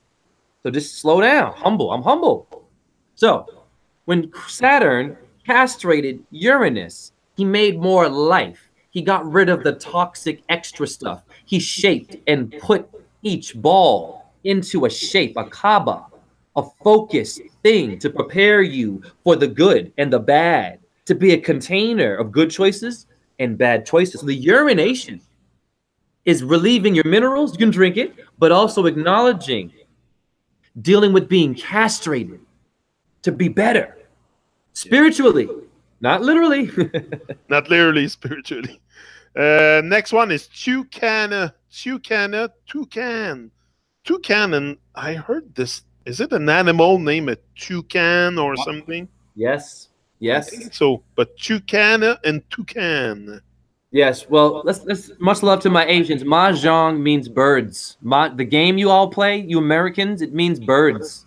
Speaker 2: So just slow down. Humble. I'm humble. So when Saturn castrated Uranus, he made more life. He got rid of the toxic extra stuff. He shaped and put each ball into a shape, a Kaaba, a focused thing to prepare you for the good and the bad, to be a container of good choices and bad choices. So the urination is relieving your minerals. You can drink it, but also acknowledging, dealing with being castrated to be better spiritually, not literally.
Speaker 1: Not literally, spiritually. Next one is toucan. Toucan, and I heard this. Is it an animal named a toucan or something?
Speaker 2: Yes, yes.
Speaker 1: I think so, but toucan and toucan.
Speaker 2: Yes. Well, let's much love to my Asians. Mahjong means birds. The game you all play, you Americans, it means birds.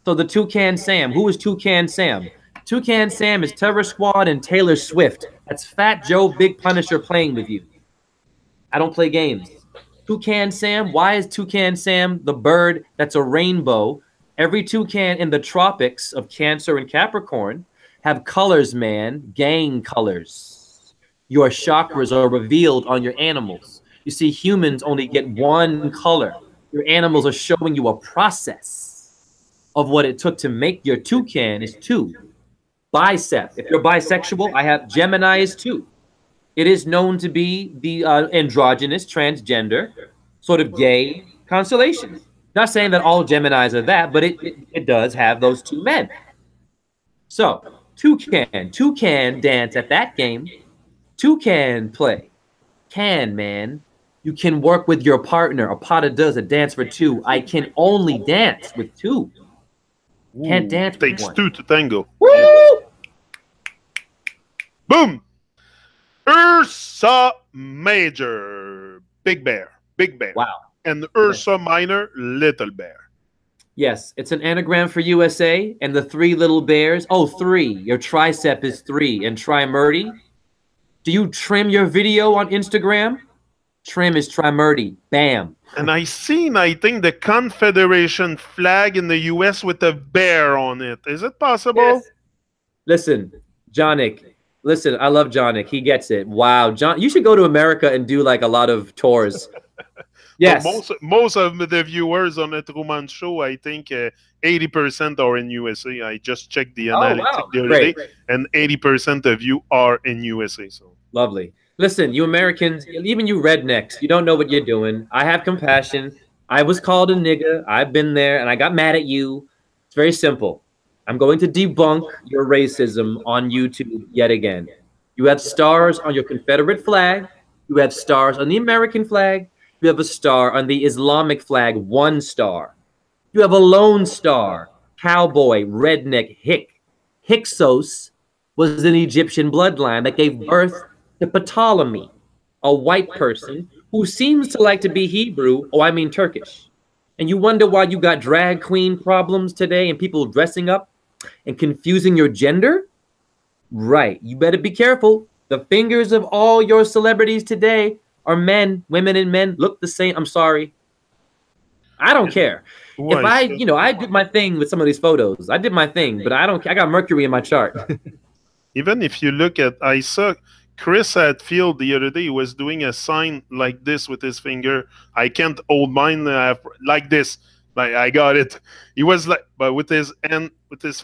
Speaker 2: So the Toucan Sam. Who is Toucan Sam? Toucan Sam is Terror Squad and Taylor Swift. That's Fat Joe Big Punisher playing with you. I don't play games. Toucan Sam, why is Toucan Sam the bird that's a rainbow? Every toucan in the tropics of Cancer and Capricorn have colors, man, gang colors. Your chakras are revealed on your animals. You see, humans only get one color. Your animals are showing you a process of what it took to make your toucan is two. Bicep. If you're bisexual, I have Gemini is two. It is known to be the androgynous, transgender, sort of gay constellation. Not saying that all Geminis are that, but it does have those two men. So, toucan dance at that game. Toucan play. Man. You can work with your partner. A potter does a dance for two. I can only dance with two. Can't dance with one.
Speaker 1: Takes two to tango.
Speaker 2: Woo!
Speaker 1: Boom! Ursa Major, big bear.
Speaker 2: Wow.
Speaker 1: And Ursa Minor, little bear.
Speaker 2: Yes, it's an anagram for USA, and the three little bears. Oh, three. Your tricep is three. And trimurti. Do you trim your video on Instagram? Trim is trimurti. Bam.
Speaker 1: And I think, the Confederation flag in the U.S. with a bear on it. Is it possible?
Speaker 2: Yes. Listen, Johnick. Listen, I love Johnick. He gets it. Wow, John, you should go to America and do like a lot of tours.
Speaker 1: But
Speaker 2: Yes.
Speaker 1: most of the viewers on the Truman Show, I think 80% are in USA. I just checked the
Speaker 2: Oh,
Speaker 1: analytics
Speaker 2: wow.
Speaker 1: the other
Speaker 2: Great.
Speaker 1: day, and 80% of you are in USA. So
Speaker 2: Lovely. Listen, you Americans, even you rednecks, you don't know what you're doing. I have compassion. I was called a nigger. I've been there and I got mad at you. It's very simple. I'm going to debunk your racism on YouTube yet again. You have stars on your Confederate flag. You have stars on the American flag. You have a star on the Islamic flag, 1 star. You have a lone star, cowboy, redneck, hick. Hyksos was an Egyptian bloodline that gave birth to Ptolemy, a white person who seems to like to be Hebrew, Turkish. And you wonder why you got drag queen problems today and people dressing up and confusing your gender? Right. You better be careful. The fingers of all your celebrities today are men. Women and men look the same. I'm sorry. I don't care. If I did my thing with some of these photos. I did my thing, but I got Mercury in my chart.
Speaker 1: even if you look at, I saw Chris Hadfield the other day. He was doing a sign like this with his finger. I can't hold mine like this. Like I got it. He was like, but with his hand,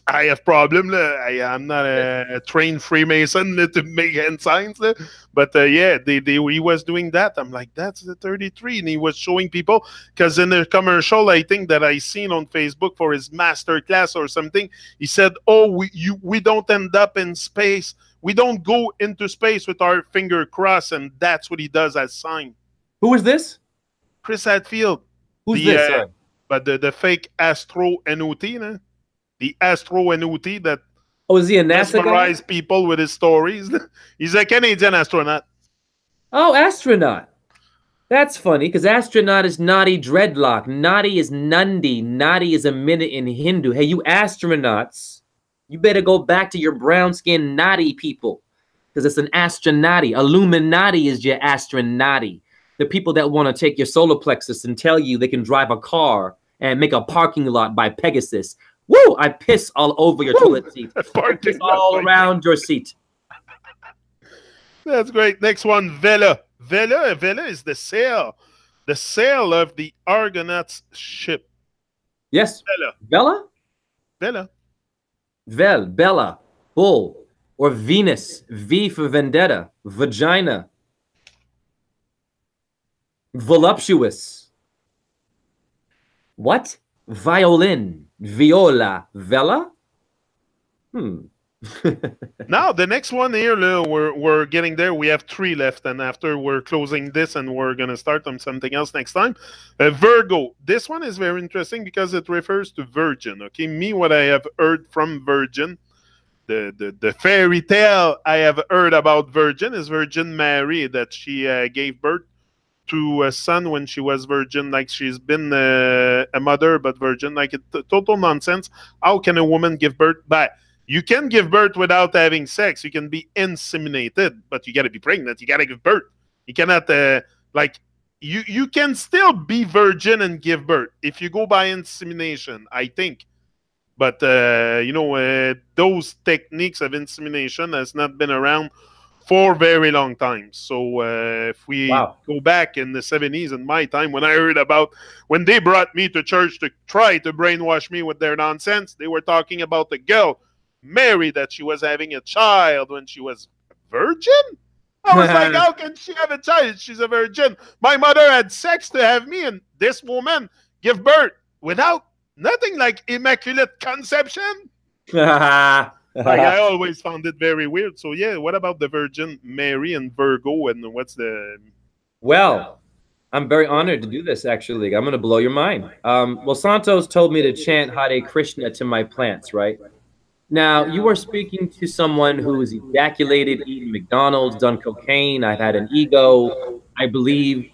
Speaker 1: I have problem. I'm not a trained Freemason to make hand signs. But yeah, he was doing that. I'm like, that's the 33, and he was showing people because in the commercial, I think that I seen on Facebook for his master class or something, he said, "Oh, we don't end up in space. We don't go into space with our finger crossed," and that's what he does as sign.
Speaker 2: Who is this?
Speaker 1: Chris Hadfield.
Speaker 2: Who's this? Sorry.
Speaker 1: But the fake Astro NOT, the Astro NOT that
Speaker 2: is he a NASA
Speaker 1: mesmerize
Speaker 2: guy?
Speaker 1: people with his stories. He's a Canadian astronaut.
Speaker 2: Oh, astronaut. That's funny because astronaut is naughty dreadlock. Naughty is Nundi. Naughty is a minute in Hindu. Hey, you astronauts, you better go back to your brown-skinned naughty people because it's an astronauty. Illuminati is your astronauty. The people that want to take your solar plexus and tell you they can drive a car and make a parking lot by Pegasus. Woo! I piss all over your toilet seat. I piss all around your seat.
Speaker 1: That's great. Next one, Vela. Vela is the sail of the Argonauts ship.
Speaker 2: Yes.
Speaker 1: Vela?
Speaker 2: Bella, bull, or Venus. V for vendetta, vagina. Voluptuous. What? Violin, viola, vela?
Speaker 1: Now the next one here, we're getting there. We have 3 left, and after we're closing this, and we're gonna start on something else next time. Virgo. This one is very interesting because it refers to virgin. Okay, what I have heard from virgin, the fairy tale I have heard about virgin is Virgin Mary, that she gave birth to a son when she was virgin, like she's been a mother but virgin, like total nonsense. How can a woman give birth? But you can give birth without having sex. You can be inseminated, but you got to be pregnant. You got to give birth. You cannot you can still be virgin and give birth if you go by insemination, I think. But those techniques of insemination has not been around for a very long time. So if we go back in the 70s, in my time, when I heard about when they brought me to church to try to brainwash me with their nonsense, they were talking about the girl Mary, that she was having a child when she was virgin. I was like, how can she have a child? She's a virgin. My mother had sex to have me, and this woman give birth without nothing, like immaculate conception. I always found it very weird. So yeah, what about the Virgin Mary and Virgo, and what's the?
Speaker 2: Well, I'm very honored to do this. Actually, I'm going to blow your mind. Well, Santos told me to chant Hare Krishna to my plants, right? Now, you are speaking to someone who has ejaculated, eaten McDonald's, done cocaine. I've had an ego. I believe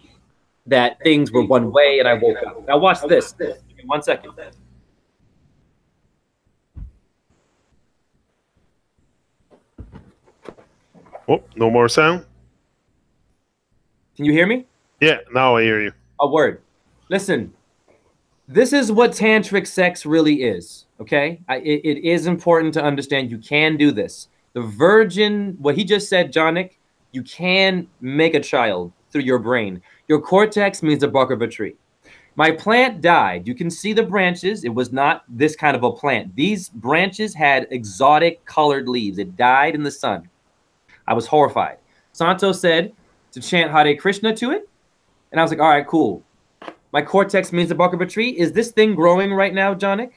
Speaker 2: that things were one way, and I woke up. Now, watch this. Give me 1 second.
Speaker 1: Oh, no more sound?
Speaker 2: Can you hear me?
Speaker 1: Yeah, now I hear you.
Speaker 2: A word. Listen, this is what tantric sex really is, okay? It is important to understand you can do this. The virgin, what he just said, Jonik, you can make a child through your brain. Your cortex means the bark of a tree. My plant died. You can see the branches. It was not this kind of a plant. These branches had exotic colored leaves. It died in the sun. I was horrified. Santo said to chant Hare Krishna to it. And I was like, all right, cool. My cortex means the bark of a tree. Is this thing growing right now, Jonik?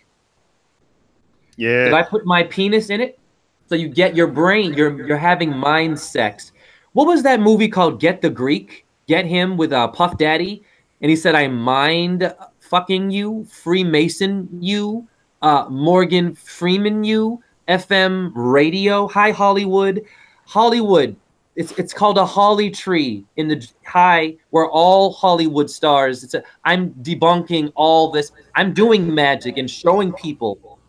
Speaker 1: Yeah.
Speaker 2: Did I put my penis in it? So you get your brain, you're having mind sex. What was that movie called? Get the Greek? Get him with Puff Daddy. And he said, I mind fucking you, Freemason you, Morgan Freeman you, FM radio. Hi, Hollywood. Hollywood. It's called a holly tree in the high where all Hollywood stars. I'm debunking all this. I'm doing magic and showing people.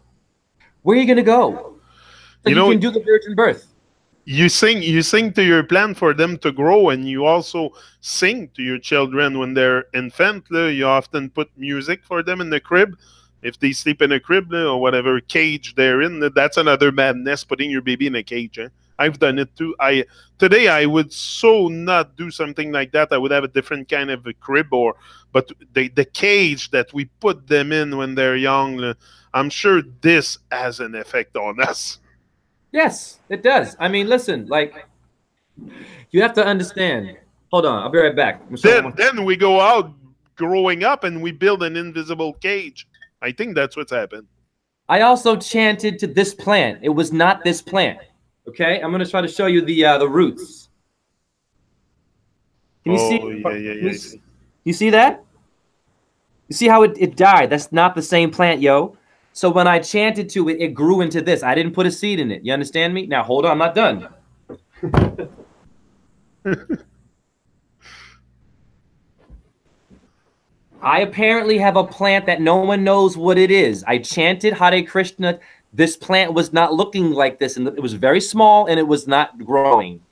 Speaker 2: Where are you going to go? So you can do the virgin birth.
Speaker 1: You sing to your plant for them to grow, and you also sing to your children when they're infant. You often put music for them in the crib. If they sleep in a crib or whatever cage they're in, that's another madness, putting your baby in a cage. I've done it too. Today I would so not do something like that. I would have a different kind of a crib, but the cage that we put them in when they're young, I'm sure this has an effect on us.
Speaker 2: Yes, it does. I mean, listen, like, you have to understand. Hold on, I'll be right back.
Speaker 1: Then we go out growing up and we build an invisible cage. I think that's what's happened.
Speaker 2: I also chanted to this plant. It was not this plant. Okay, I'm going to try to show you the roots. Can you see?
Speaker 1: Yeah.
Speaker 2: You see that? You see how it died? That's not the same plant, yo. So when I chanted to it, it grew into this. I didn't put a seed in it. You understand me? Now, hold on. I'm not done. I apparently have a plant that no one knows what it is. I chanted Hare Krishna. This plant was not looking like this, and it was very small, and it was not growing.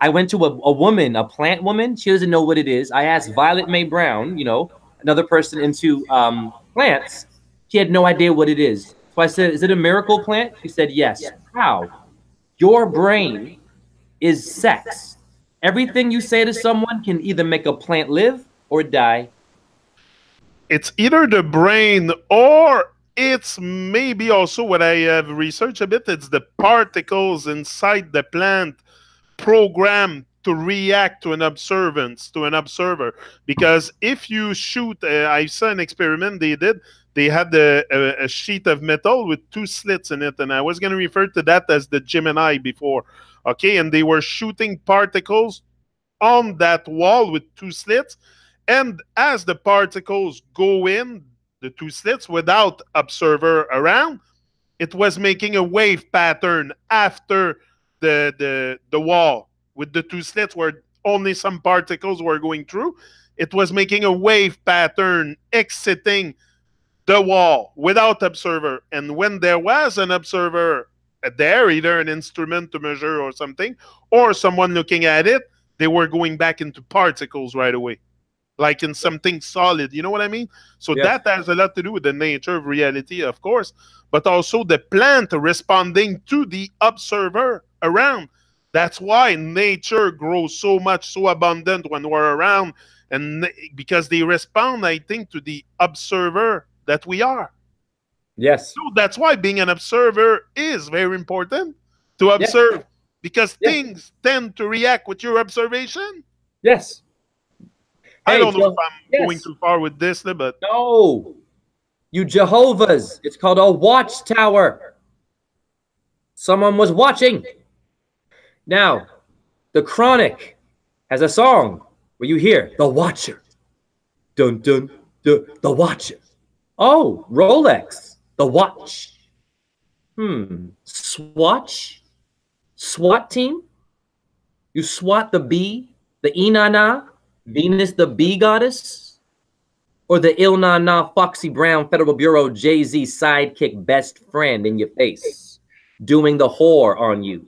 Speaker 2: I went to a woman, a plant woman. She doesn't know what it is. I asked Violet Mae Brown, another person into plants. She had no idea what it is. So I said, is it a miracle plant? She said, yes. How? Your brain is sex. Everything you say to someone can either make a plant live or die.
Speaker 1: It's either the brain or it's maybe also what I have researched a bit. It's the particles inside the plant programmed to react to an observer. Because if you shoot, I saw an experiment they did. They had a sheet of metal with two slits in it, and I was going to refer to that as the Gemini before. Okay, and they were shooting particles on that wall with two slits, and as the particles go in the two slits without observer around, it was making a wave pattern after the wall with the two slits where only some particles were going through. It was making a wave pattern exiting the wall without observer. And when there was an observer there, either an instrument to measure or something, or someone looking at it, they were going back into particles right away, like in something solid. You know what I mean? So that has a lot to do with the nature of reality, of course, but also the plant responding to the observer around. That's why nature grows so much, so abundant when we're around, and because they respond, I think, to the observer that we are.
Speaker 2: Yes.
Speaker 1: So that's why being an observer is very important, to observe, because things tend to react with your observation.
Speaker 2: Yes.
Speaker 1: I don't know if I'm going too far with this, but
Speaker 2: no, you Jehovah's. It's called a watchtower. Someone was watching. Now, the Chronic has a song where you hear the Watcher. Dun dun dun. The Watcher. Oh, Rolex. The watch. Swatch? SWAT team? You swat the bee? The Inanna? Venus the bee goddess? Or the Il-Na-Na Foxy Brown Federal Bureau Jay-Z sidekick best friend in your face? Doing the whore on you.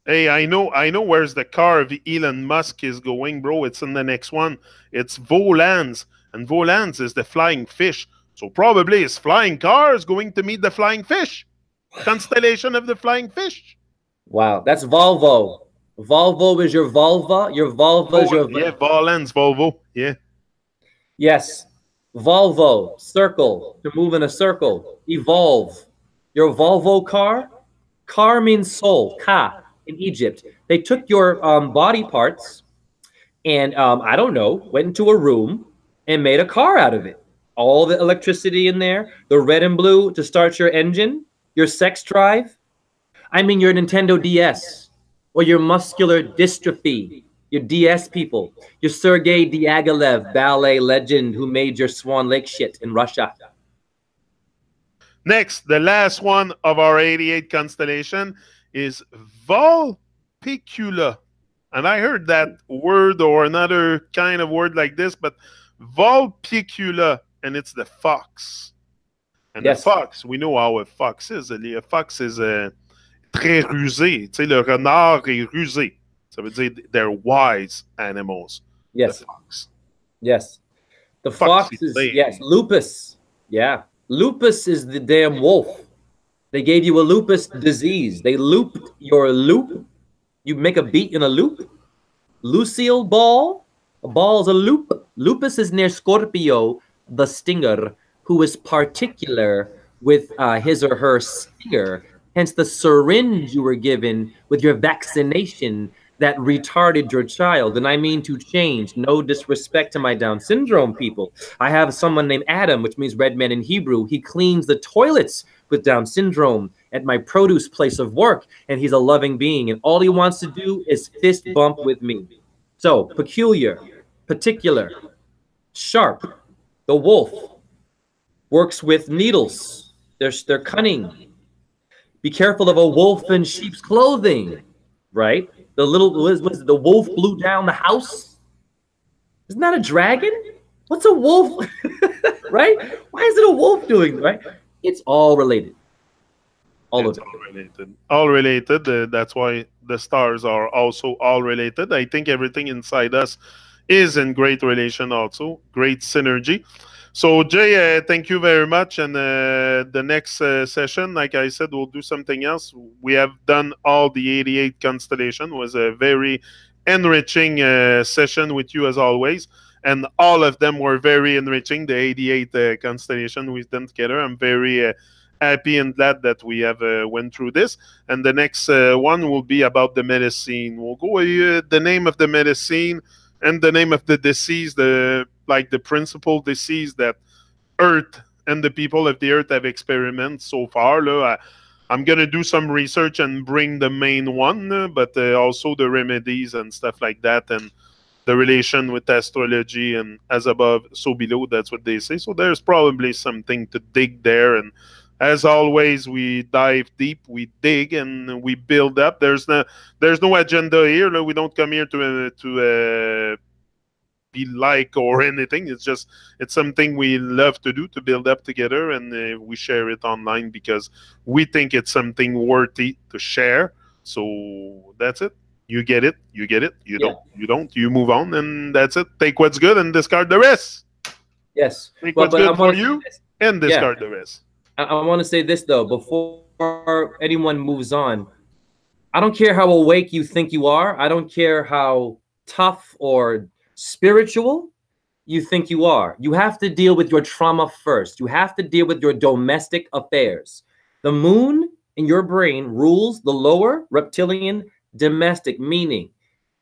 Speaker 1: Hey, I know where's the car of Elon Musk is going, bro. It's in the next one. It's Volans. and volans is the flying fish. So probably his flying car is going to meet the flying fish. Constellation of the flying fish.
Speaker 2: Wow, that's Volvo. Volvo is your vulva. Your vulva is your...
Speaker 1: Yeah, volans, Volvo. Yeah.
Speaker 2: Yes. Volvo, circle, to move in a circle. Evolve. Your Volvo car? Car means soul, ka, in Egypt. They took your body parts and, I don't know, went into a room and made a car out of it. All the electricity in there, the red and blue to start your engine, your sex drive. I mean your Nintendo DS or your muscular dystrophy, your DS people, your Sergei Diaghilev ballet legend who made your Swan Lake shit in Russia.
Speaker 1: Next, the last one of our 88 constellation is Vulpecula. And I heard that word or another kind of word like this, but Vulpecula, and it's the fox. And yes, the fox, we know how a fox is. A fox is très rusé. Tu sais, le renard est rusé. Ça veut dire they're wise animals.
Speaker 2: Yes.
Speaker 1: The fox.
Speaker 2: Yes. The fox is, yes, lupus. Yeah. Lupus is the damn wolf. They gave you a lupus disease. They looped your loop. You make a beat in a loop. Lucille ball. A ball is a loop. Lupus is near Scorpio, the stinger, who is particular with his or her stinger. Hence the syringe you were given with your vaccination that retarded your child. And I mean to change. No disrespect to my Down syndrome people. I have someone named Adam, which means red man in Hebrew. He cleans the toilets with Down syndrome at my produce place of work. And he's a loving being. And all he wants to do is fist bump with me. So peculiar, particular, sharp. The wolf works with needles. They're cunning. Be careful of a wolf in sheep's clothing, right? The little, was the wolf blew down the house? Isn't that a dragon? What's a wolf? Right? Why is it a wolf doing, right? It's all related. All
Speaker 1: related. All related. That's why the stars are also all related. I think everything inside us is in great relation also. Great synergy. So, Jay, thank you very much. And the next session, like I said, we'll do something else. We have done all the 88 constellation. It was a very enriching session with you, as always. And all of them were very enriching, the 88 constellation we've done together. I'm very happy and glad that we have went through this. And the next one will be about the medicine. We'll go with the name of the medicine and the name of the disease, like the principal disease that Earth and the people of the Earth have experimented so far. I'm going to do some research and bring the main one, but also the remedies and stuff like that, and the relation with astrology, and as above, so below, that's what they say. So there's probably something to dig there. And as always, we dive deep, we dig, and we build up. There's no agenda here. We don't come here to be like or anything. It's something we love to do, to build up together, and we share it online because we think it's something worthy to share. So that's it. You get it, you get it. You don't, you move on, and that's it. Take what's good and discard the rest.
Speaker 2: Yes.
Speaker 1: Take what's good for you and discard the rest.
Speaker 2: I want to say this, though, before anyone moves on. I don't care how awake you think you are. I don't care how tough or spiritual you think you are. You have to deal with your trauma first. You have to deal with your domestic affairs. The moon in your brain rules the lower reptilian domestic, meaning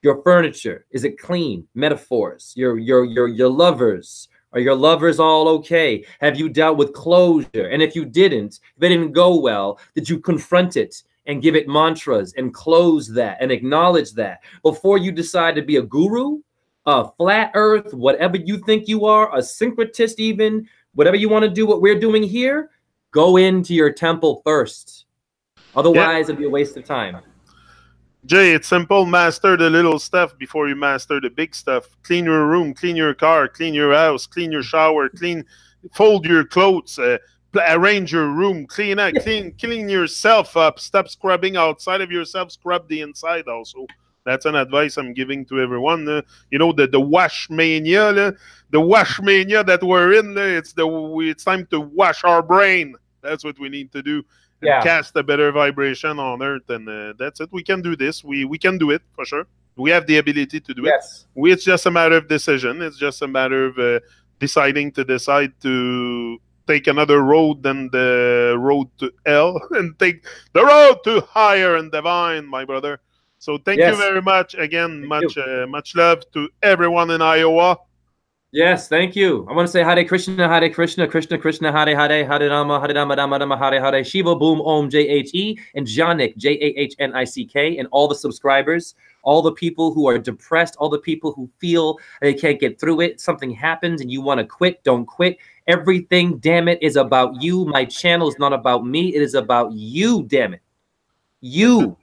Speaker 2: your furniture. Is it clean? Metaphors. Your lovers. Are your lovers all okay? Have you dealt with closure? And if you didn't, if it didn't go well, did you confront it and give it mantras and close that and acknowledge that before you decide to be a guru, a flat earth, whatever you think you are, a syncretist even, whatever you want to do, what we're doing here, go into your temple first. Otherwise, it'll be a waste of time.
Speaker 1: Jay, it's simple. Master the little stuff before you master the big stuff. Clean your room, clean your car, clean your house, clean your shower, fold your clothes, arrange your room, clean yourself up. Stop scrubbing outside of yourself. Scrub the inside also. That's an advice I'm giving to everyone. You know, the wash mania, the wash mania that we're in. It's time to wash our brain. That's what we need to do, and
Speaker 2: Yeah.
Speaker 1: cast a better vibration on Earth. And that's it. We can do this. We can do it for sure. We have the ability to do it.
Speaker 2: Yes.
Speaker 1: It's just a matter of decision. It's just a matter of deciding to decide to take another road than the road to hell and take the road to higher and divine, my brother. So thank you
Speaker 2: Yes.
Speaker 1: very much again.
Speaker 2: Thank
Speaker 1: Much love to everyone in Iowa.
Speaker 2: Yes, thank you. I want to say Hare Krishna, Hare Krishna, Krishna Krishna, Hare Hare, Hare Rama, Hare Rama, Rama Rama, Hare Hare, Shiva Boom Om JHE, and Janik JAHNICK, and all the subscribers, all the people who are depressed, all the people who feel they can't get through it, something happens and you want to quit, don't quit. Everything, damn it, is about you. My channel is not about me. It is about you, damn it. You.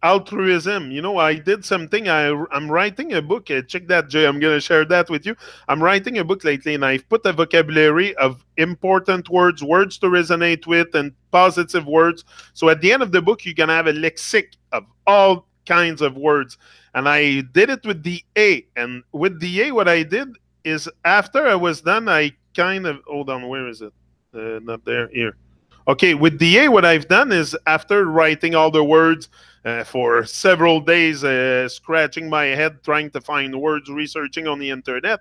Speaker 1: Altruism. You know, I did something. I'm writing a book. Check that, Jay. I'm going to share that with you. I'm writing a book lately, and I've put a vocabulary of important words, words to resonate with, and positive words. So at the end of the book, you're going to have a lexic of all kinds of words. And I did it with the A. And with the A, what I did is after I was done, I kind of, hold on, where is it? Not there, here. Okay, with the A, what I've done is after writing all the words for several days, scratching my head, trying to find words, researching on the internet,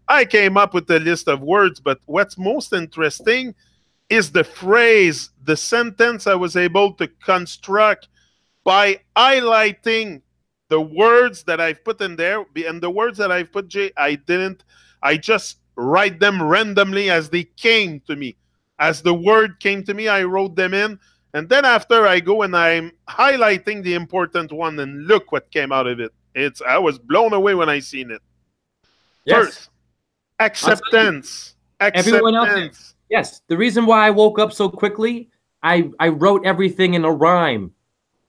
Speaker 1: I came up with a list of words. But what's most interesting is the phrase, the sentence I was able to construct by highlighting the words that I've put in there. And the words that I've put, Jay, I just write them randomly as they came to me. As the word came to me, I wrote them in. And then after I go and I'm highlighting the important one, and look what came out of it. I was blown away when I seen it.
Speaker 2: Yes.
Speaker 1: First, acceptance.
Speaker 2: Everyone out there. Yes. The reason why I woke up so quickly, I wrote everything in a rhyme.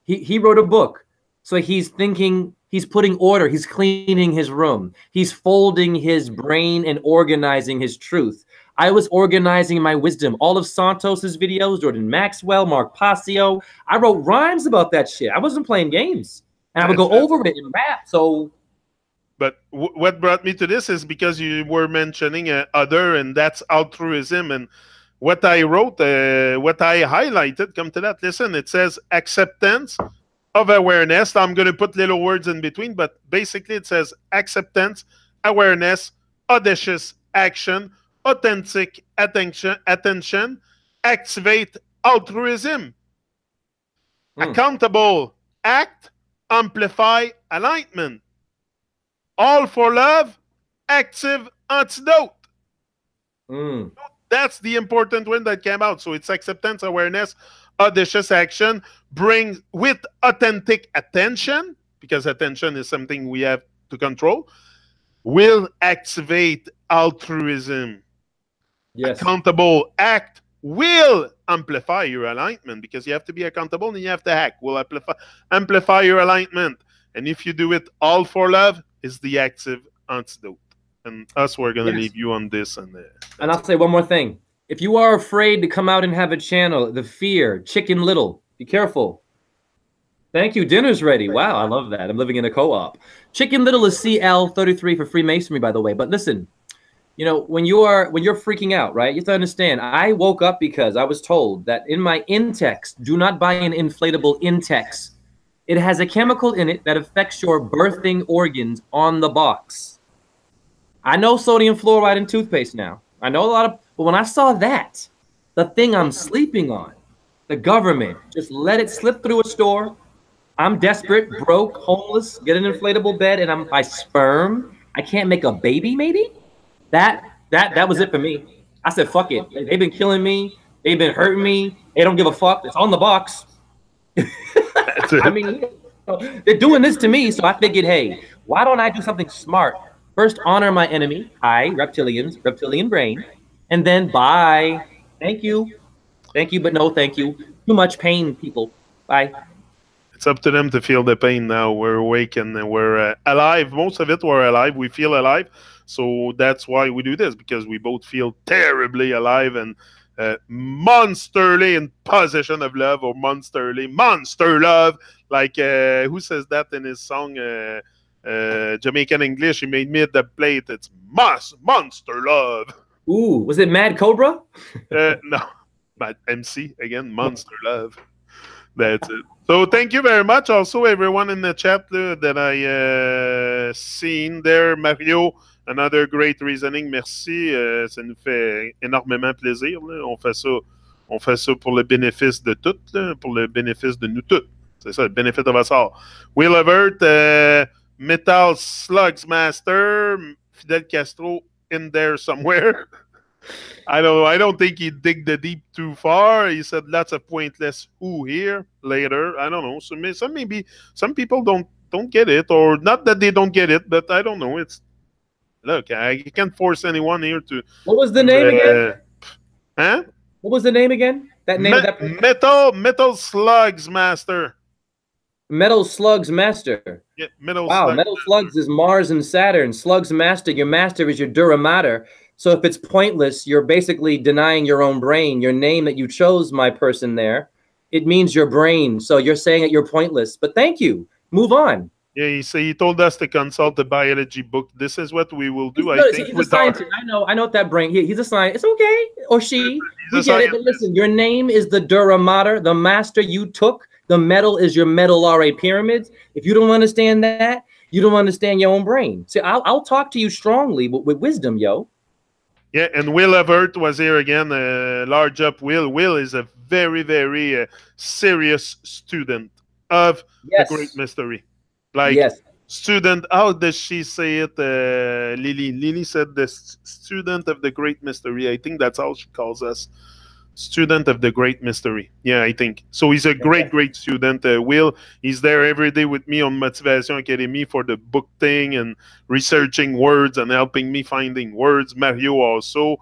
Speaker 2: He wrote a book. So he's thinking, he's putting order, he's cleaning his room, he's folding his brain and organizing his truth. I was organizing my wisdom. All of Santos's videos, Jordan Maxwell, Mark Passio. I wrote rhymes about that shit. I wasn't playing games. And I would go over it and rap. So,
Speaker 1: but what brought me to this is because you were mentioning other, and that's altruism. And what I wrote, what I highlighted, come to that. Listen, it says acceptance of awareness. I'm going to put little words in between, but basically it says acceptance, awareness, audacious action, authentic attention, activate altruism, accountable act, amplify alignment, all for love, active antidote. That's the important one that came out. So it's acceptance, awareness, audacious action, bring with authentic attention, because attention is something we have to control, will activate altruism. Yes. Accountable act will amplify your alignment, because you have to be accountable and you have to act. Will amplify your alignment. And if you do it all for love, is the active antidote. And we're going to leave you on this. And
Speaker 2: I'll say one more thing. If you are afraid to come out and have a channel, the fear, Chicken Little, be careful. Thank you. Dinner's ready. Wow, I love that. I'm living in a co-op. Chicken Little is CL33 for Freemasonry, by the way. But listen, you know, when you're freaking out, right? You have to understand, I woke up because I was told that in my Intex, do not buy an inflatable Intex. It has a chemical in it that affects your birthing organs on the box. I know sodium fluoride in toothpaste now. I know a lot of, but when I saw that, the thing I'm sleeping on, the government just let it slip through a store. I'm desperate, broke, homeless, get an inflatable bed, and I'm sperm. I can't make a baby, maybe? That was it for me. I said, fuck it. They've been killing me. They've been hurting me. They don't give a fuck. It's on the box. I mean, they're doing this to me, so I figured, hey, why don't I do something smart? First, honor my enemy. Hi, reptilians, reptilian brain. And then bye. Thank you. Thank you, but no thank you. Too much pain, people. Bye.
Speaker 1: It's up to them to feel the pain now. We're awake and we're alive. Most of it, we're alive. We feel alive. So that's why we do this, because we both feel terribly alive. And monsterly in possession of love, or monsterly, monster love. Like, who says that in his song, Jamaican English? He made me at the plate. It's monster love.
Speaker 2: Ooh, was it Mad Cobra?
Speaker 1: No, but MC, again, monster love. That's it. So thank you very much. Also, everyone in the chat that I seen there. Mario, another great reasoning. Merci. Ça nous fait énormément plaisir. Là. On fait ça pour le bénéfice de tout, là, pour le bénéfice de nous tous. C'est ça, le benefit of us all. Will Avert, Metal Slugs Master, Fidel Castro in there somewhere. I don't think he dig the deep too far. He said lots of pointless who here later. I don't know. So maybe some people don't get it, or not that they don't get it, but I don't know. It's look, I can't force anyone here to.
Speaker 2: What was the name again?
Speaker 1: Huh?
Speaker 2: What was the name again? That name.
Speaker 1: Metal Slugs Master.
Speaker 2: Metal Slugs Master.
Speaker 1: Yeah,
Speaker 2: Metal Slugs is Mars and Saturn. Slugs Master. Your master is your Dura Mater. So if it's pointless, you're basically denying your own brain. Your name that you chose, my person there, it means your brain. So you're saying that you're pointless. But thank you. Move on.
Speaker 1: Yeah, he told us to consult the biology book. This is what we will do.
Speaker 2: He's a scientist. I know what that brain. He's a scientist. It's okay. Or she. We get it. But listen, your name is the Dura Mater, the master you took. The metal is your medullary pyramids. If you don't understand that, you don't understand your own brain. See, I'll talk to you strongly with wisdom, yo.
Speaker 1: Yeah, and Will Evert was here again. Large up Will. Will is a very, very serious student of the Great Mystery. Like, student, how does she say it? Lily. Lily said the student of the Great Mystery. I think that's how she calls us. Student of the Great Mystery. Yeah, I think. So he's a great student. Will, he's there every day with me on Motivation Academy for the book thing and researching words and helping me finding words. Mario also.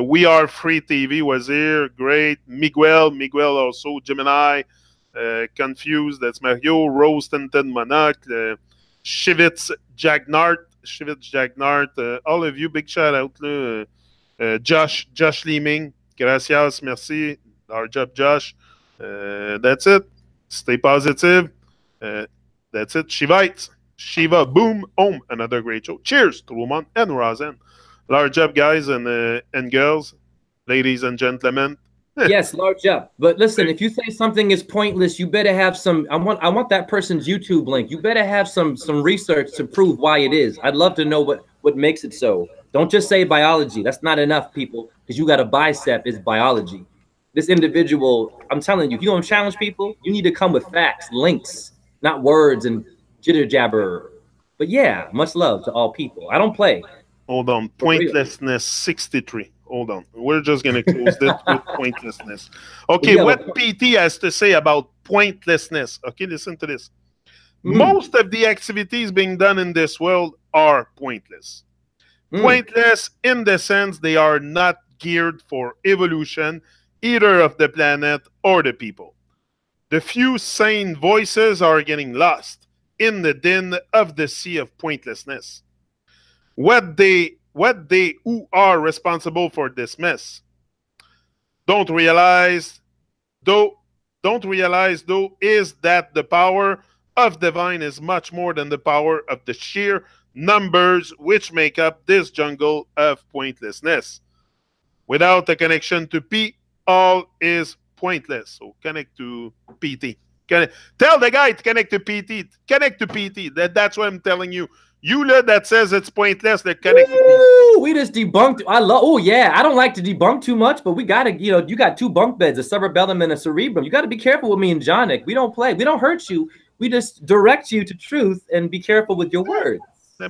Speaker 1: We Are Free TV was here. Great. Miguel also. Gemini. Confused. That's Mario. Rose Tinted Monocle. Shivitz Jagnart. All of you, big shout out. Josh Leeming. Gracias, merci. Our job, Josh. That's it. Stay positive. That's it. Shivites. Shiva, boom, om. Another great show. Cheers to TRU-MON and Rosen. Large up, guys and girls, ladies and gentlemen.
Speaker 2: Yes, large up. But listen, if you say something is pointless, you better have some. I want that person's YouTube link. You better have some research to prove why it is. I'd love to know what makes it so. Don't just say biology. That's not enough, people, because you got a bicep. It's biology. This individual, I'm telling you, if you're going to challenge people, you need to come with facts, links, not words and jitter jabber. But yeah, much love to all people. I don't play.
Speaker 1: Hold on. Pointlessness 63. Hold on. We're just going to close this with pointlessness. Okay, what PT has to say about pointlessness. Okay, listen to this. Most of the activities being done in this world are pointless. Pointless in the sense they are not geared for evolution, either of the planet or the people. The few sane voices are getting lost in the din of the sea of pointlessness. What they who are responsible for this mess don't realize though is that the power of divine is much more than the power of the sheer numbers which make up this jungle of pointlessness. Without a connection to P, all is pointless. So connect to PT. Tell the guy to connect to PT. Connect to PT. That's what I'm telling you. You that says it's pointless, that connect to PT.
Speaker 2: We just debunked. I don't like to debunk too much, but we gotta, you got two bunk beds, a cerebellum and a cerebrum. You got to be careful with me and Jonic. We don't play. We don't hurt you. We just direct you to truth, and be careful with your words.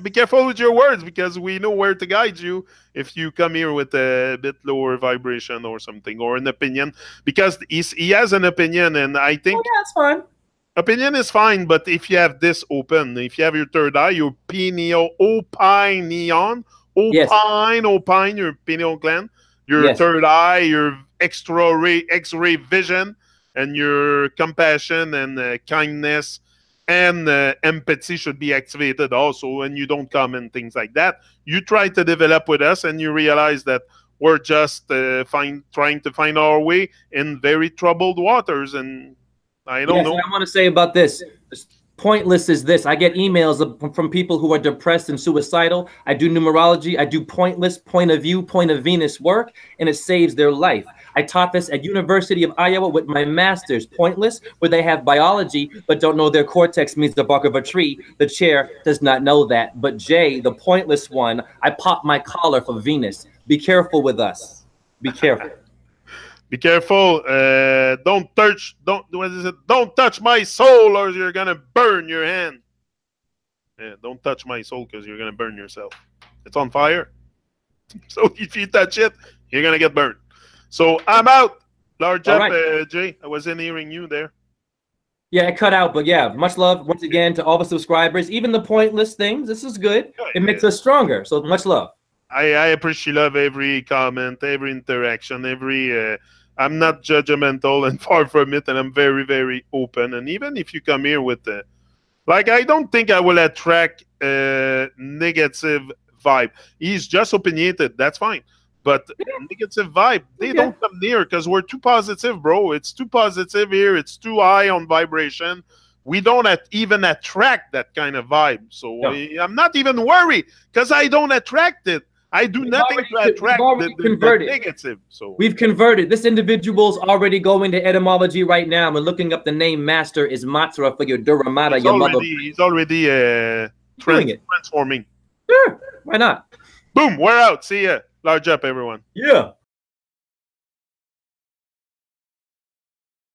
Speaker 1: Be careful with your words, because we know where to guide you if you come here with a bit lower vibration or something, or an opinion, because he has an opinion, and I think
Speaker 2: that's fine.
Speaker 1: Opinion is fine, but if you have this open, if you have your third eye, your pineal, opine, your pineal gland, your third eye, your X-ray vision, and your compassion and kindness and empathy should be activated also, and you don't comment things like that. You try to develop with us, and you realize that we're just trying to find our way in very troubled waters. And I don't know.
Speaker 2: I want to say about this. Pointless is this. I get emails from people who are depressed and suicidal. I do numerology. I do pointless, point of view, point of Venus work, and it saves their life. I taught this at University of Iowa with my master's, pointless, where they have biology but don't know their cortex means the bark of a tree. The chair does not know that. But Jay, the pointless one, I pop my collar for Venus. Be careful with us. Be careful.
Speaker 1: Be careful. Don't touch my soul or you're going to burn your hand. Yeah, don't touch my soul because you're going to burn yourself. It's on fire. So if you touch it, you're going to get burned. So I'm out. Large up, right. Jay. I wasn't hearing you there.
Speaker 2: Yeah, it cut out, but yeah, much love once again to all the subscribers. Even the pointless things, this is good. It makes us stronger, so much love.
Speaker 1: I appreciate every comment, every interaction, every... I'm not judgmental and far from it, and I'm very, very open. And even if you come here with... like, I don't think I will attract negative vibe. He's just opinionated. That's fine. But negative vibe, they don't come near because we're too positive, bro. It's too positive here. It's too high on vibration. We don't even attract that kind of vibe. So I'm not even worried because I don't attract it. I do nothing to attract the negative. So
Speaker 2: we've converted. This individual's already going to etymology right now. And looking up the name master is Matra for your Duramata, your mother.
Speaker 1: He's already transforming.
Speaker 2: Sure. Why not?
Speaker 1: Boom. We're out. See ya. Large up, everyone.
Speaker 2: Yeah.